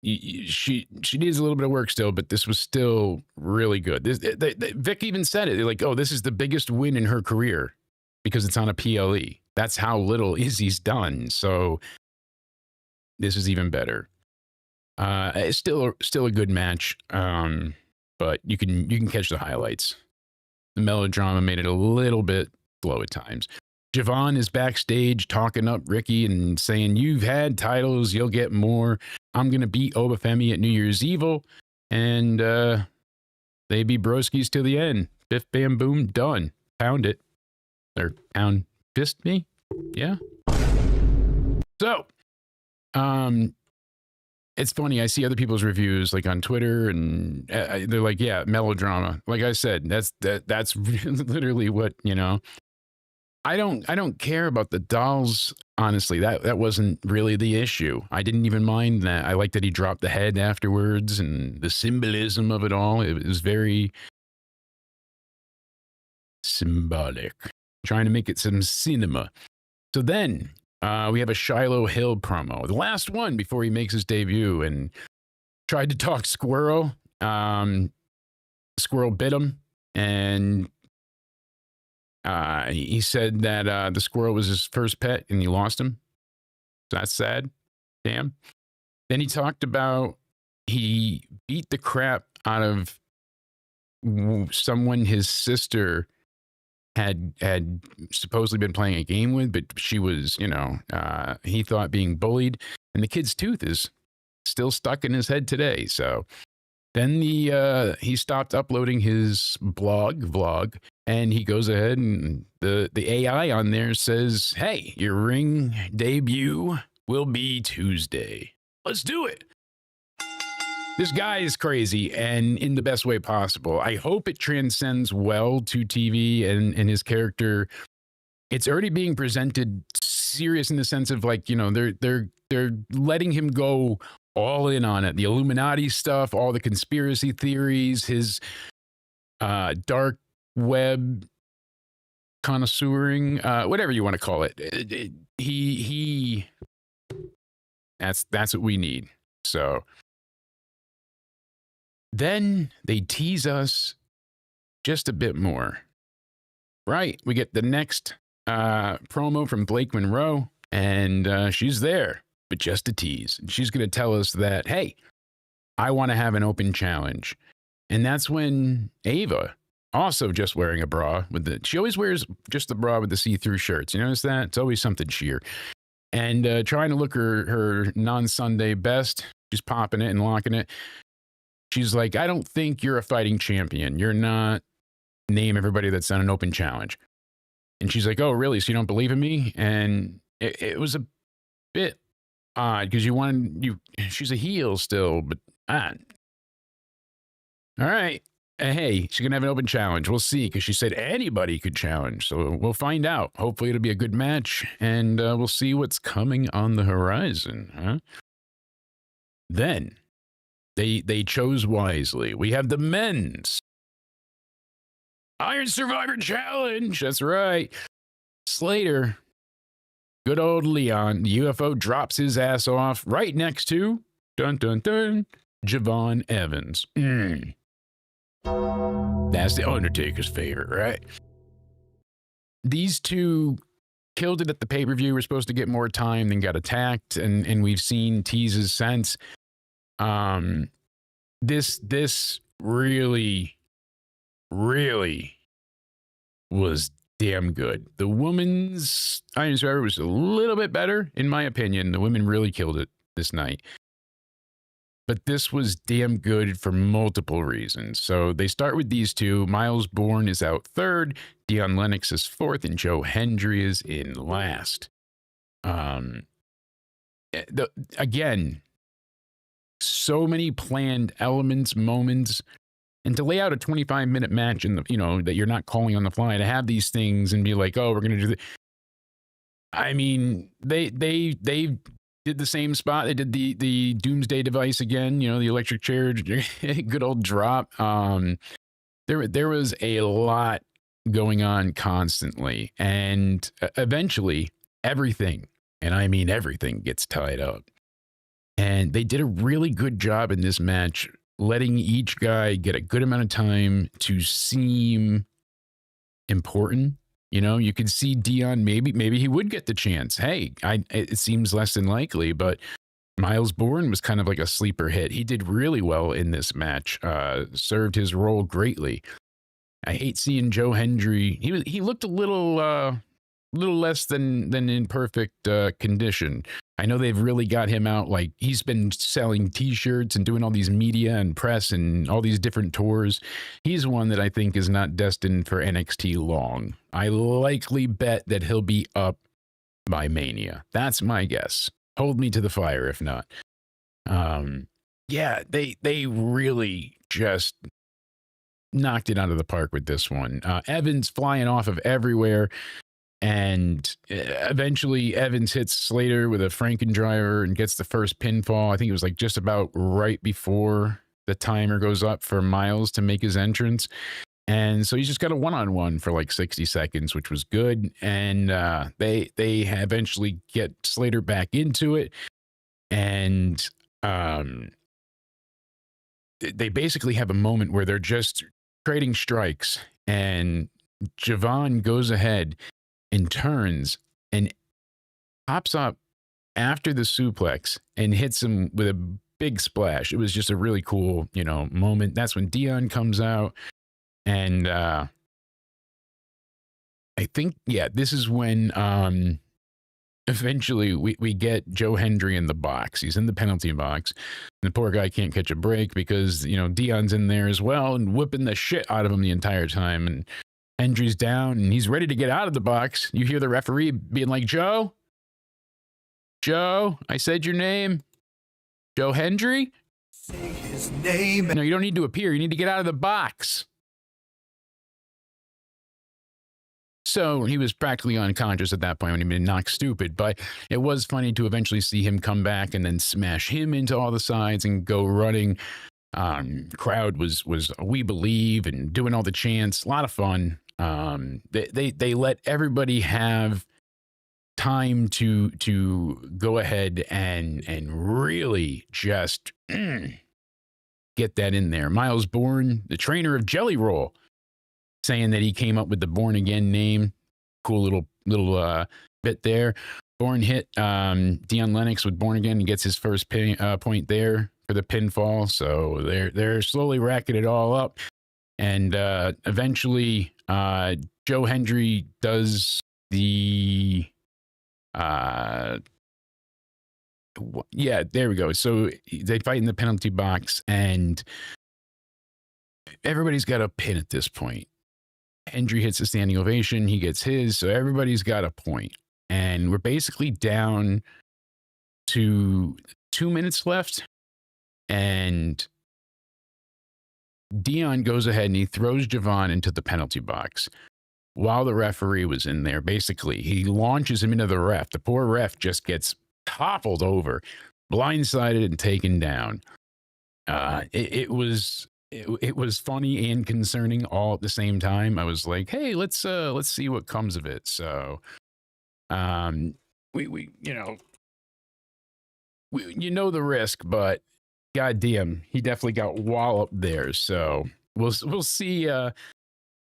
she needs a little bit of work still, but this was still really good. Vic even said it. They're like, oh, this is the biggest win in her career because it's on a PLE. That's how little Izzy's done. So this is even better. It's still a good match, but you can catch the highlights. The melodrama made it a little bit slow at times. Javon is backstage talking up Ricky and saying, you've had titles, you'll get more. I'm going to beat Obafemi at New Year's Evil. And they be broskies to the end. Biff, bam, boom, done. Pound it. Or pound fist me? Yeah. So, it's funny. I see other people's reviews like on Twitter, and they're like, "Yeah, melodrama." Like I said, that's literally what, you know. I don't care about the dolls. Honestly, that wasn't really the issue. I didn't even mind that. I like that he dropped the head afterwards and the symbolism of it all. It was very symbolic. Trying to make it some cinema. So then we have a Shiloh Hill promo, the last one before he makes his debut, and tried to talk Squirrel. Squirrel bit him, and he said that the squirrel was his first pet and he lost him. So that's sad. Damn. Then he talked about he beat the crap out of someone his sister had supposedly been playing a game with, but she was, you know, he thought being bullied, and the kid's tooth is still stuck in his head today. So then he stopped uploading his vlog, and he goes ahead and the AI on there says, hey, your ring debut will be Tuesday. Let's do it. This guy is crazy, and in the best way possible. I hope it transcends well to TV and his character. It's already being presented serious in the sense of, like, you know, they're letting him go all in on it. The Illuminati stuff, all the conspiracy theories, his dark web connoisseuring, whatever you want to call it. That's what we need. So then they tease us just a bit more. Right? We get the next promo from Blake Monroe, and she's there, but just a tease. And she's going to tell us that, hey, I want to have an open challenge. And that's when Ava, also just wearing a bra she always wears just the bra with the see-through shirts. You notice that? It's always something sheer. And trying to look her non-Sunday best, just popping it and locking it. she's like, I don't think you're a fighting champion. You're not. Name everybody that's on an open challenge. And she's like, oh, really? So you don't believe in me? And it was a bit odd because she's a heel still, but all right. Hey, she's going to have an open challenge. We'll see, because she said anybody could challenge. So we'll find out. Hopefully it'll be a good match, and we'll see what's coming on the horizon. Huh? Then they chose wisely. We have the men's Iron Survivor Challenge. That's right. Slater, good old Leon, the UFO drops his ass off right next to, dun dun dun, Javon Evans. That's the Undertaker's favorite, right? These two killed it at the pay-per-view. We're supposed to get more time, then got attacked, and we've seen teases since. This really was damn good. The women's Iron Survivor was a little bit better, in my opinion. The women really killed it this night. But this was damn good for multiple reasons. So they start with these two. Miles Bourne is out third, Dion Lennox is fourth, and Joe Hendry is in last. Again, so many planned elements, moments. And to lay out a 25-minute match in the, that you're not calling on the fly, to have these things and be like, oh, we're going to do this. I mean, they did the same spot. They did the Doomsday Device again, the electric chair, good old drop. There was a lot going on constantly, and eventually everything, and I mean everything, gets tied up. And they did a really good job in this match, letting each guy get a good amount of time to seem important. You could see Dion, maybe he would get the chance. Hey, it seems less than likely, but Miles Bourne was kind of like a sleeper hit. He did really well in this match, served his role greatly. I hate seeing Joe Hendry. He looked a little less than in perfect condition. I know they've really got him out. Like, he's been selling T-shirts and doing all these media and press and all these different tours. He's one that I think is not destined for NXT long. I likely bet that he'll be up by Mania. That's my guess. Hold me to the fire if not. Yeah, they really just knocked it out of the park with this one. Evans flying off of everywhere. And eventually Evans hits Slater with a Frankendriver and gets the first pinfall. I think it was like just about right before the timer goes up for Miles to make his entrance. And so he's just got a one-on-one for like 60 seconds, which was good. And they eventually get Slater back into it. And they basically have a moment where they're just trading strikes. And Javon goes ahead and turns and pops up after the suplex and hits him with a big splash. It was just a really cool, moment. That's when Dion comes out. And I think, this is when eventually we get Joe Hendry in the box. He's in the penalty box. And the poor guy can't catch a break because, Dion's in there as well and whipping the shit out of him the entire time. And Hendry's down and he's ready to get out of the box. You hear the referee being like, Joe, I said your name. Joe Hendry? Say his name. No, you don't need to appear. You need to get out of the box. So he was practically unconscious at that point when he'd been knocked stupid, but it was funny to eventually see him come back and then smash him into all the sides and go running. Crowd was We Believe and doing all the chants. A lot of fun. They let everybody have time to go ahead and really just get that in there. Miles Bourne, the trainer of Jelly Roll, saying that he came up with the Born Again name. Cool little bit there. Bourne hit Dion Lennox with Born Again and gets his first point there for the pinfall. So they're slowly racking it all up. And eventually Joe Hendry does the there we go. So they fight in the penalty box, and everybody's got a pin at this point. Hendry hits a standing ovation. He gets his. So everybody's got a point. And we're basically down to 2 minutes left. And Dion goes ahead and he throws Javon into the penalty box while the referee was in there. Basically, he launches him into the ref. The poor ref just gets toppled over, blindsided and taken down. It was funny and concerning all at the same time. I was like, hey, let's see what comes of it. So, we you know the risk, but goddamn, he definitely got walloped there. So we'll see how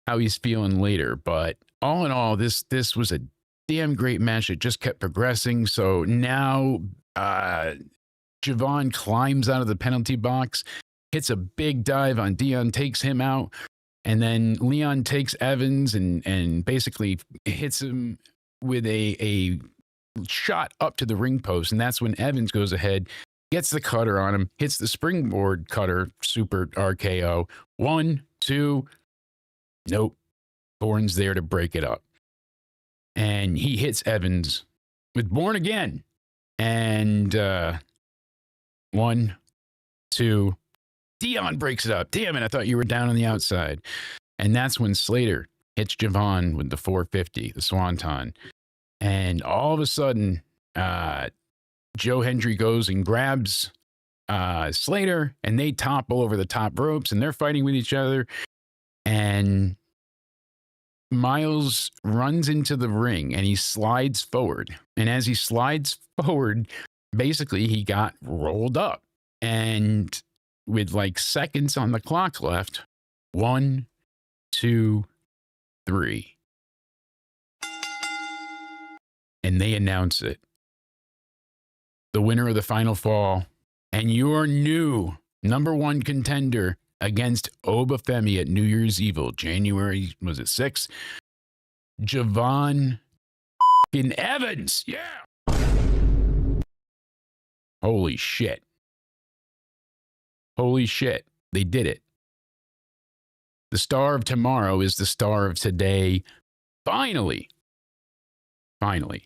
he's feeling later. But all in all, this was a damn great match. It just kept progressing. So now Javon climbs out of the penalty box, hits a big dive on Dion, takes him out, and then Leon takes Evans and basically hits him with a shot up to the ring post. And that's when Evans goes ahead, gets the cutter on him, hits the springboard cutter, super RKO. 1, 2, nope. Bourne's there to break it up. And he hits Evans with Bourne again. And 1, 2, Dion breaks it up. Damn it, I thought you were down on the outside. And that's when Slater hits Javon with the 450, the Swanton. And all of a sudden, Joe Hendry goes and grabs Slater, and they topple over the top ropes, and they're fighting with each other. And Miles runs into the ring, and he slides forward. And as he slides forward, basically, he got rolled up. And with like seconds on the clock left, 1, 2, 3. And they announce it. The winner of the final fall and your new #1 contender against Obafemi at New Year's Evil, January, was it 6th? Javon Evans. Yeah. Holy shit. Holy shit. They did it. The star of tomorrow is the star of today. Finally. Finally.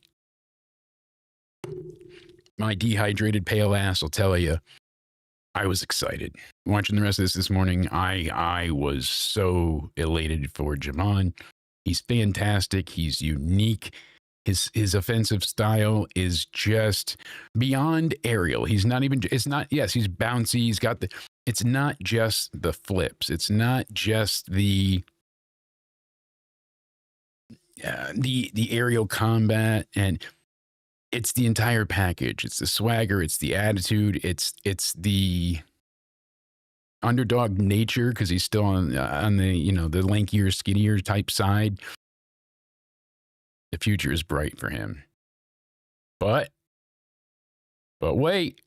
My dehydrated pale ass will tell you, I was excited. Watching the rest of this morning, I was so elated for Javon. He's fantastic. He's unique. His offensive style is just beyond aerial. He's not even, it's not, yes, he's bouncy. He's got the, it's not just the flips. It's not just the aerial combat, and it's the entire package. It's the swagger. It's the attitude. It's the underdog nature, because he's still on the the lankier, skinnier type side. The future is bright for him. But wait.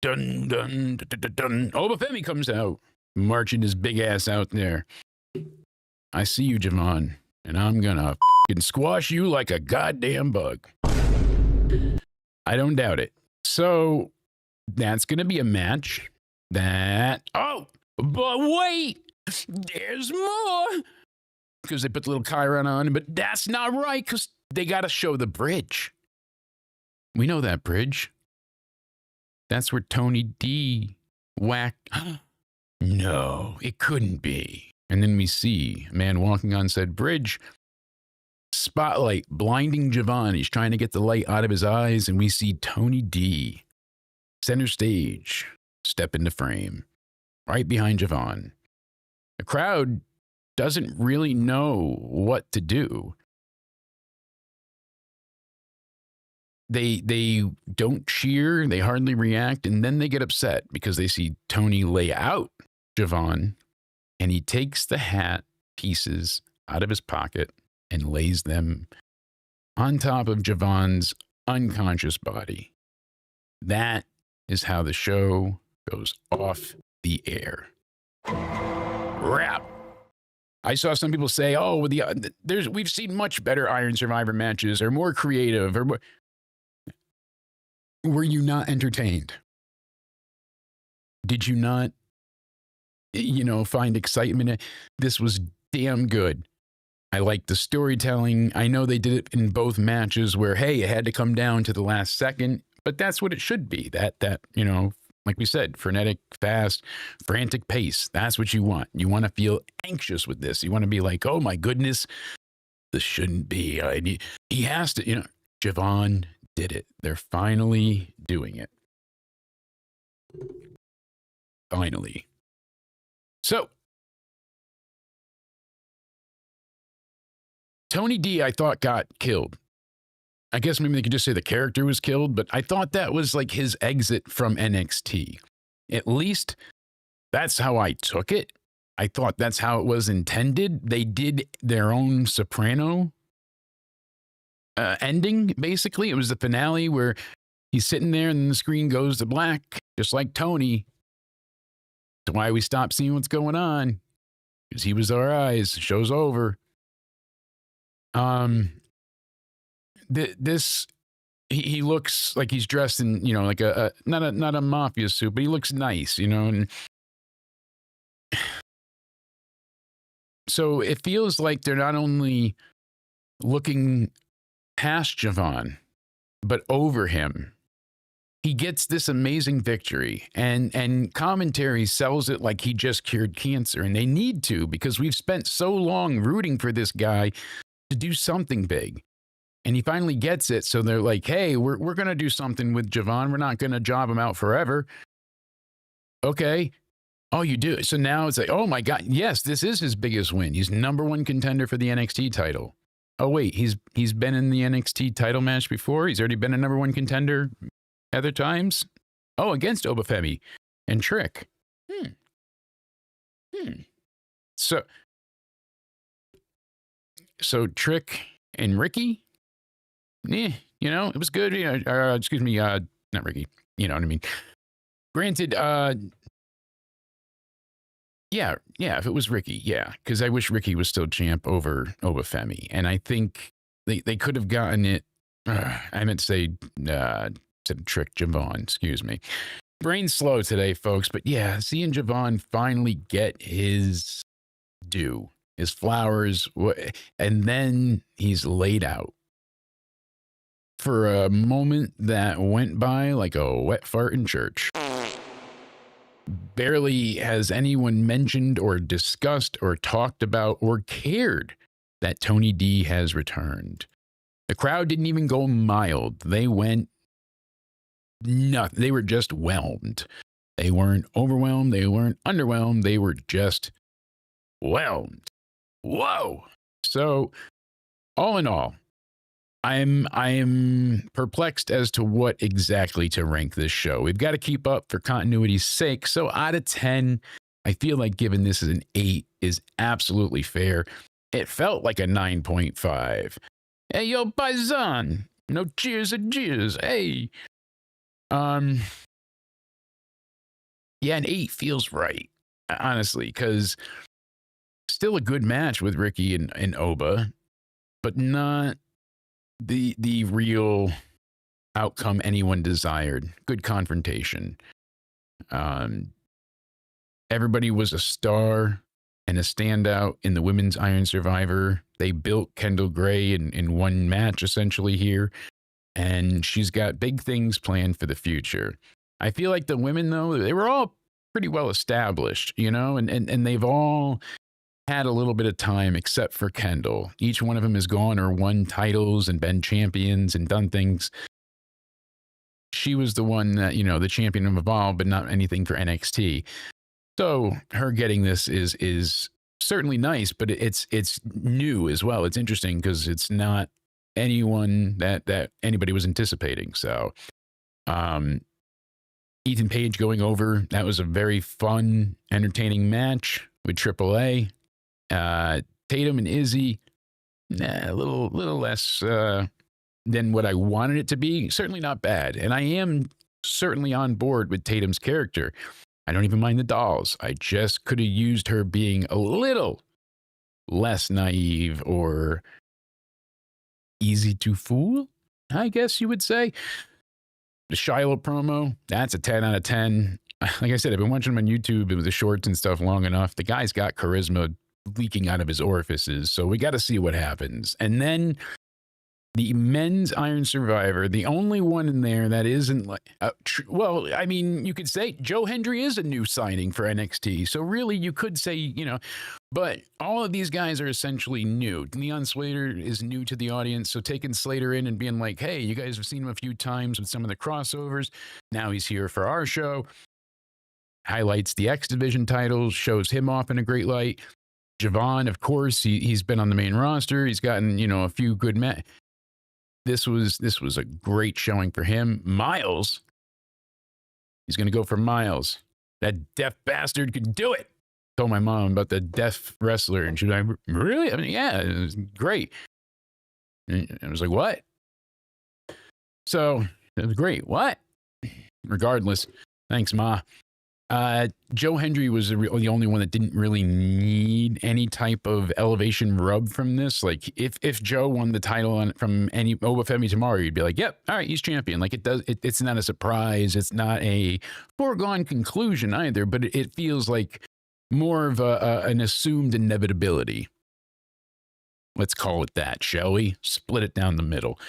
Dun dun dun dun dun. Obafemi comes out, marching his big ass out there. I see you, Javon, and I'm gonna f***ing squash you like a goddamn bug. I don't doubt it. So that's gonna be a match that, oh, but wait, there's more. Because they put the little chyron on, but that's not right, because they got to show the bridge. We know that bridge. That's where Tony D whacked. No, it couldn't be. And then we see a man walking on said bridge, spotlight blinding Javon. He's trying to get the light out of his eyes, and we see Tony D, center stage, step into frame, right behind Javon. The crowd doesn't really know what to do. They don't cheer, they hardly react, and then they get upset because they see Tony lay out Javon, and he takes the hat pieces out of his pocket and lays them on top of Javon's unconscious body. That is how the show goes off the air. Wrap. I saw some people say, "Oh, we've seen much better Iron Survivor matches, or more creative, or more." Were you not entertained? Did you not find excitement. This was damn good. I like the storytelling. I know they did it in both matches where, hey, it had to come down to the last second, but that's what it should be. That like we said, frenetic, fast, frantic pace. That's what you want. You want to feel anxious with this. You want to be like, oh my goodness, this shouldn't be. He has to, Javon did it. They're finally doing it. Finally. So, Tony D, I thought, got killed. I guess maybe they could just say the character was killed, but I thought that was like his exit from NXT. At least that's how I took it. I thought that's how it was intended. They did their own Soprano ending, basically. It was the finale where he's sitting there and the screen goes to black, just like Tony. That's why we stopped seeing what's going on, because he was our eyes. Show's over. He looks like he's dressed in, like a not a mafia suit, but he looks nice, and so it feels like they're not only looking past Javon, but over him. He gets this amazing victory, and commentary sells it like he just cured cancer, and they need to, because we've spent so long rooting for this guy to do something big. And he finally gets it, so they're like, hey, we're going to do something with Javon. We're not going to job him out forever. Okay. Oh, you do. So now it's like, oh my God, yes, this is his biggest win. He's #1 contender for the NXT title. Oh, wait, he's been in the NXT title match before? He's already been a #1 contender other times? Oh, against Obafemi and Trick. So Trick and Ricky? It was good. Excuse me, not Ricky. You know what I mean? Granted, yeah, if it was Ricky, yeah, because I wish Ricky was still champ over Obafemi. And I think they could have gotten it. I meant to say, Trick Javon, excuse me. Brain's slow today, folks. But yeah, seeing Javon finally get his due, his flowers, and then he's laid out. For a moment that went by like a wet fart in church. Barely has anyone mentioned or discussed or talked about or cared that Tony D has returned. The crowd didn't even go mild. They went nothing. They were just whelmed. They weren't overwhelmed. They weren't underwhelmed. They were just whelmed. Whoa. So, all in all, I am perplexed as to what exactly to rank this show. We've got to keep up for continuity's sake. So out of 10, I feel like giving this an 8 is absolutely fair. It felt like a 9.5. Hey, yo, paisan. No cheers or jeers. Hey. Yeah, an 8 feels right, honestly, because still a good match with Ricky and Oba, but not the real outcome anyone desired. Good confrontation. Everybody was a star and a standout in the Women's Iron Survivor. They built Kendall Gray in one match essentially here, and she's got big things planned for the future. I feel like the women, though, they were all pretty well established, and they've all had a little bit of time except for Kendall. Each one of them has gone or won titles and been champions and done things. She was the one that, the champion of Evolve, but not anything for NXT. So her getting this is certainly nice, but it's new as well. It's interesting because it's not anyone that anybody was anticipating. So Ethan Page going over, that was a very fun, entertaining match with AAA. Tatum and Izzy, a little less than what I wanted it to be. Certainly not bad. And I am certainly on board with Tatum's character. I don't even mind the dolls. I just could have used her being a little less naive or easy to fool, I guess you would say. The Shiloh promo, that's a 10 out of 10. like I said, I've been watching him on YouTube with the shorts and stuff long enough. The guy's got charisma leaking out of his orifices, so we got to see what happens. And then the men's Iron Survivor, the only one in there that isn't like, well, I mean, you could say Joe Hendry is a new signing for NXT. So really, you could say, you know, but all of these guys are essentially new. Leon Slater is new to the audience. So taking Slater in and being like, hey, you guys have seen him a few times with some of the crossovers. Now he's here for our show. Highlights the X Division titles, shows him off in a great light. Javon, of course, he's been on the main roster. He's gotten, you know, a few good matches. This was a great showing for him. Miles, he's going to go for Miles. That deaf bastard could do it. Told my mom about the deaf wrestler, and she's like, really? I mean, yeah, it was great. And I was like, what? So it was great. What? Regardless, thanks, Ma. Joe Hendry was the only one that didn't really need any type of elevation rub from this. Like if Joe won the title from any Obafemi tomorrow, you'd be like, yep, all right, he's champion. Like it's not a surprise. It's not a foregone conclusion either, but it feels like more of an assumed inevitability. Let's call it that, shall we? Split it down the middle.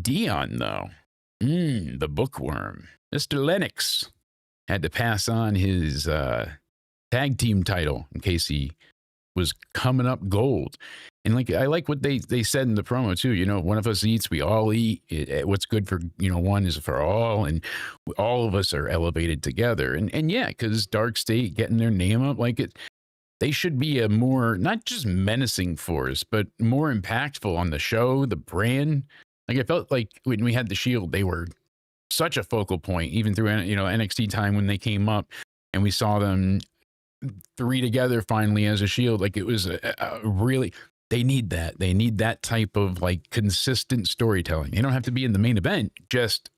Dion, though, the bookworm, Mr. Lennox, had to pass on his tag team title in case he was coming up gold. And like I like what they said in the promo too. You know, one of us eats, we all eat. What's good for one is for all, and all of us are elevated together. And yeah, because Dark State getting their name up, like it, they should be a more not just menacing force, but more impactful on the show, the brand. Like I felt like when we had the Shield, they were such a focal point, even through NXT time when they came up and we saw them three together finally as a Shield. Like it was a really, they need that. They need that type of like consistent storytelling. They don't have to be in the main event, just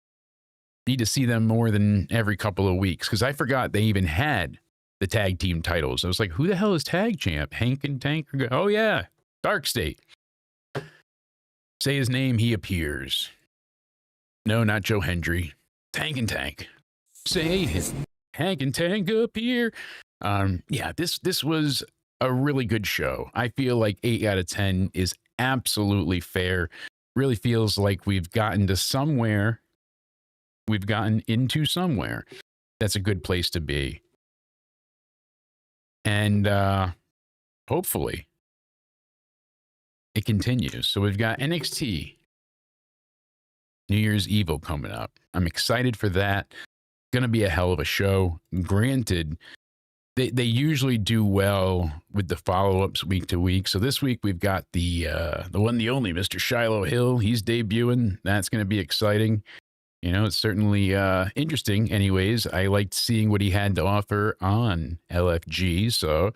need to see them more than every couple of weeks. Because I forgot they even had the tag team titles. I was like, who the hell is tag champ? Hank and Tank? Oh yeah, Dark State. Say his name, he appears. No, not Joe Hendry. Tank and Tank. Say his Hank and Tank appear. Yeah, this was a really good show. I feel like 8 out of 10 is absolutely fair. Really feels like we've gotten to somewhere. We've gotten into somewhere. That's a good place to be. And hopefully it continues. So we've got NXT New Year's Evil coming up. I'm excited for that. Going to be a hell of a show. Granted, they usually do well with the follow-ups week to week. So this week we've got the one, the only Mr. Shiloh Hill. He's debuting. That's going to be exciting. You know, it's certainly interesting. Anyways, I liked seeing what he had to offer on LFG. So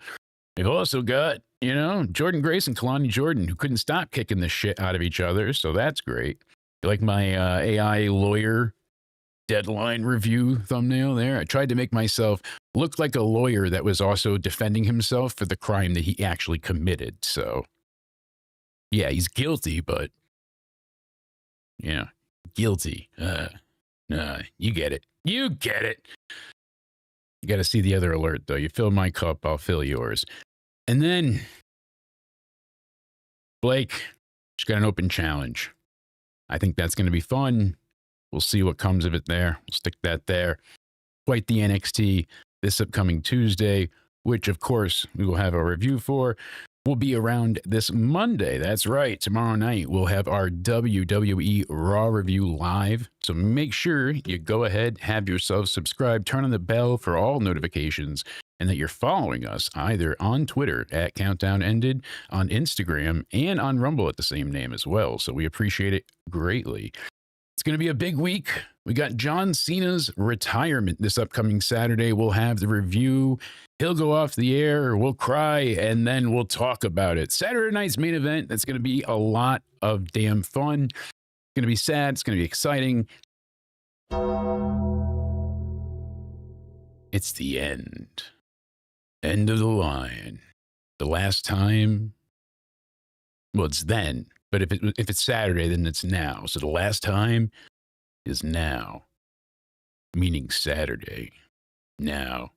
we've also got, Jordan Grace and Kalani Jordan, who couldn't stop kicking the shit out of each other. So that's great. You like my AI lawyer deadline review thumbnail there? I tried to make myself look like a lawyer that was also defending himself for the crime that he actually committed. So, yeah, he's guilty, but, guilty. You get it. You get it. You got to see the other alert, though. You fill my cup, I'll fill yours. And then, Blake, she's got an open challenge. I think that's going to be fun. We'll see what comes of it there. We'll stick that there. Quite the NXT this upcoming Tuesday, which, of course, we will have a review for. We'll be around this Monday. That's right. Tomorrow night, we'll have our WWE Raw review live. So make sure you go ahead, have yourself subscribed, turn on the bell for all notifications, and that you're following us either on Twitter at Countdown Ended, on Instagram, and on Rumble at the same name as well. So we appreciate it greatly. It's going to be a big week. We got John Cena's retirement this upcoming Saturday. We'll have the review. He'll go off the air, we'll cry, and then we'll talk about it. Saturday night's main event, that's going to be a lot of damn fun. It's going to be sad. It's going to be exciting. It's the end. End of the line. The last time. Well, it's then. But if it's Saturday, then it's now. So the last time is now. meaning Saturday. Now,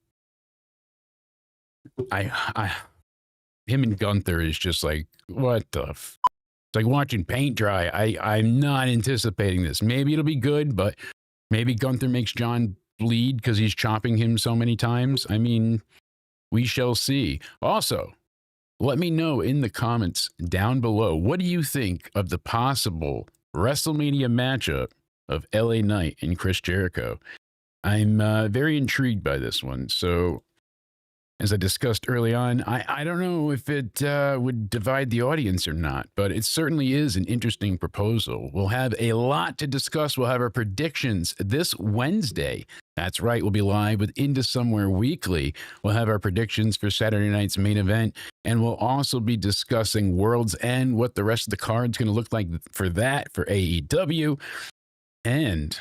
him and Gunther is just like, what the f? It's like watching paint dry. I'm not anticipating this. Maybe it'll be good, but maybe Gunther makes John bleed because he's chopping him so many times. I mean, we shall see. Also, let me know in the comments down below, what do you think of the possible WrestleMania matchup of LA Knight and Chris Jericho? I'm very intrigued by this one. So, as I discussed early on, I don't know if it would divide the audience or not, but it certainly is an interesting proposal. We'll have a lot to discuss. We'll have our predictions this Wednesday. That's right. We'll be live with Into Somewhere Weekly. We'll have our predictions for Saturday night's main event, and we'll also be discussing World's End, what the rest of the card's going to look like for that, for AEW, and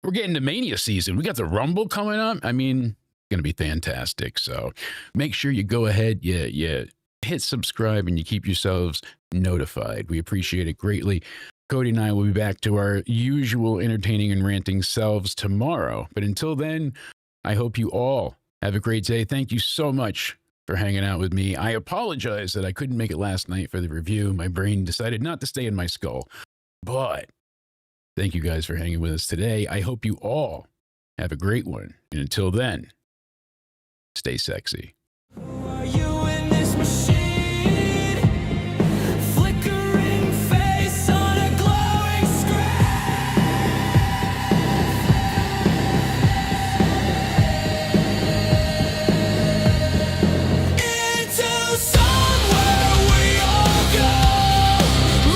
we're getting to Mania season. We got the Rumble coming up. I mean, it's going to be fantastic. So make sure you go ahead, you hit subscribe, and you keep yourselves notified. We appreciate it greatly. Cody and I will be back to our usual entertaining and ranting selves tomorrow. But until then, I hope you all have a great day. Thank you so much for hanging out with me. I apologize that I couldn't make it last night for the review. My brain decided not to stay in my skull. But thank you guys for hanging with us today. I hope you all have a great one. And until then, stay sexy. Are you in this machine? Flickering face on a glowing screen. Into somewhere we all go,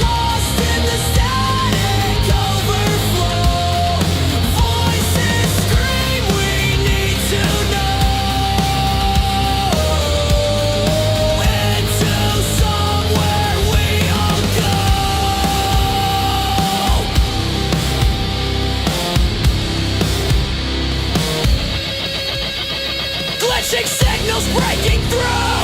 lost in the static overflow. Voices scream, we need to know. Into somewhere we all go. Glitching signals breaking through.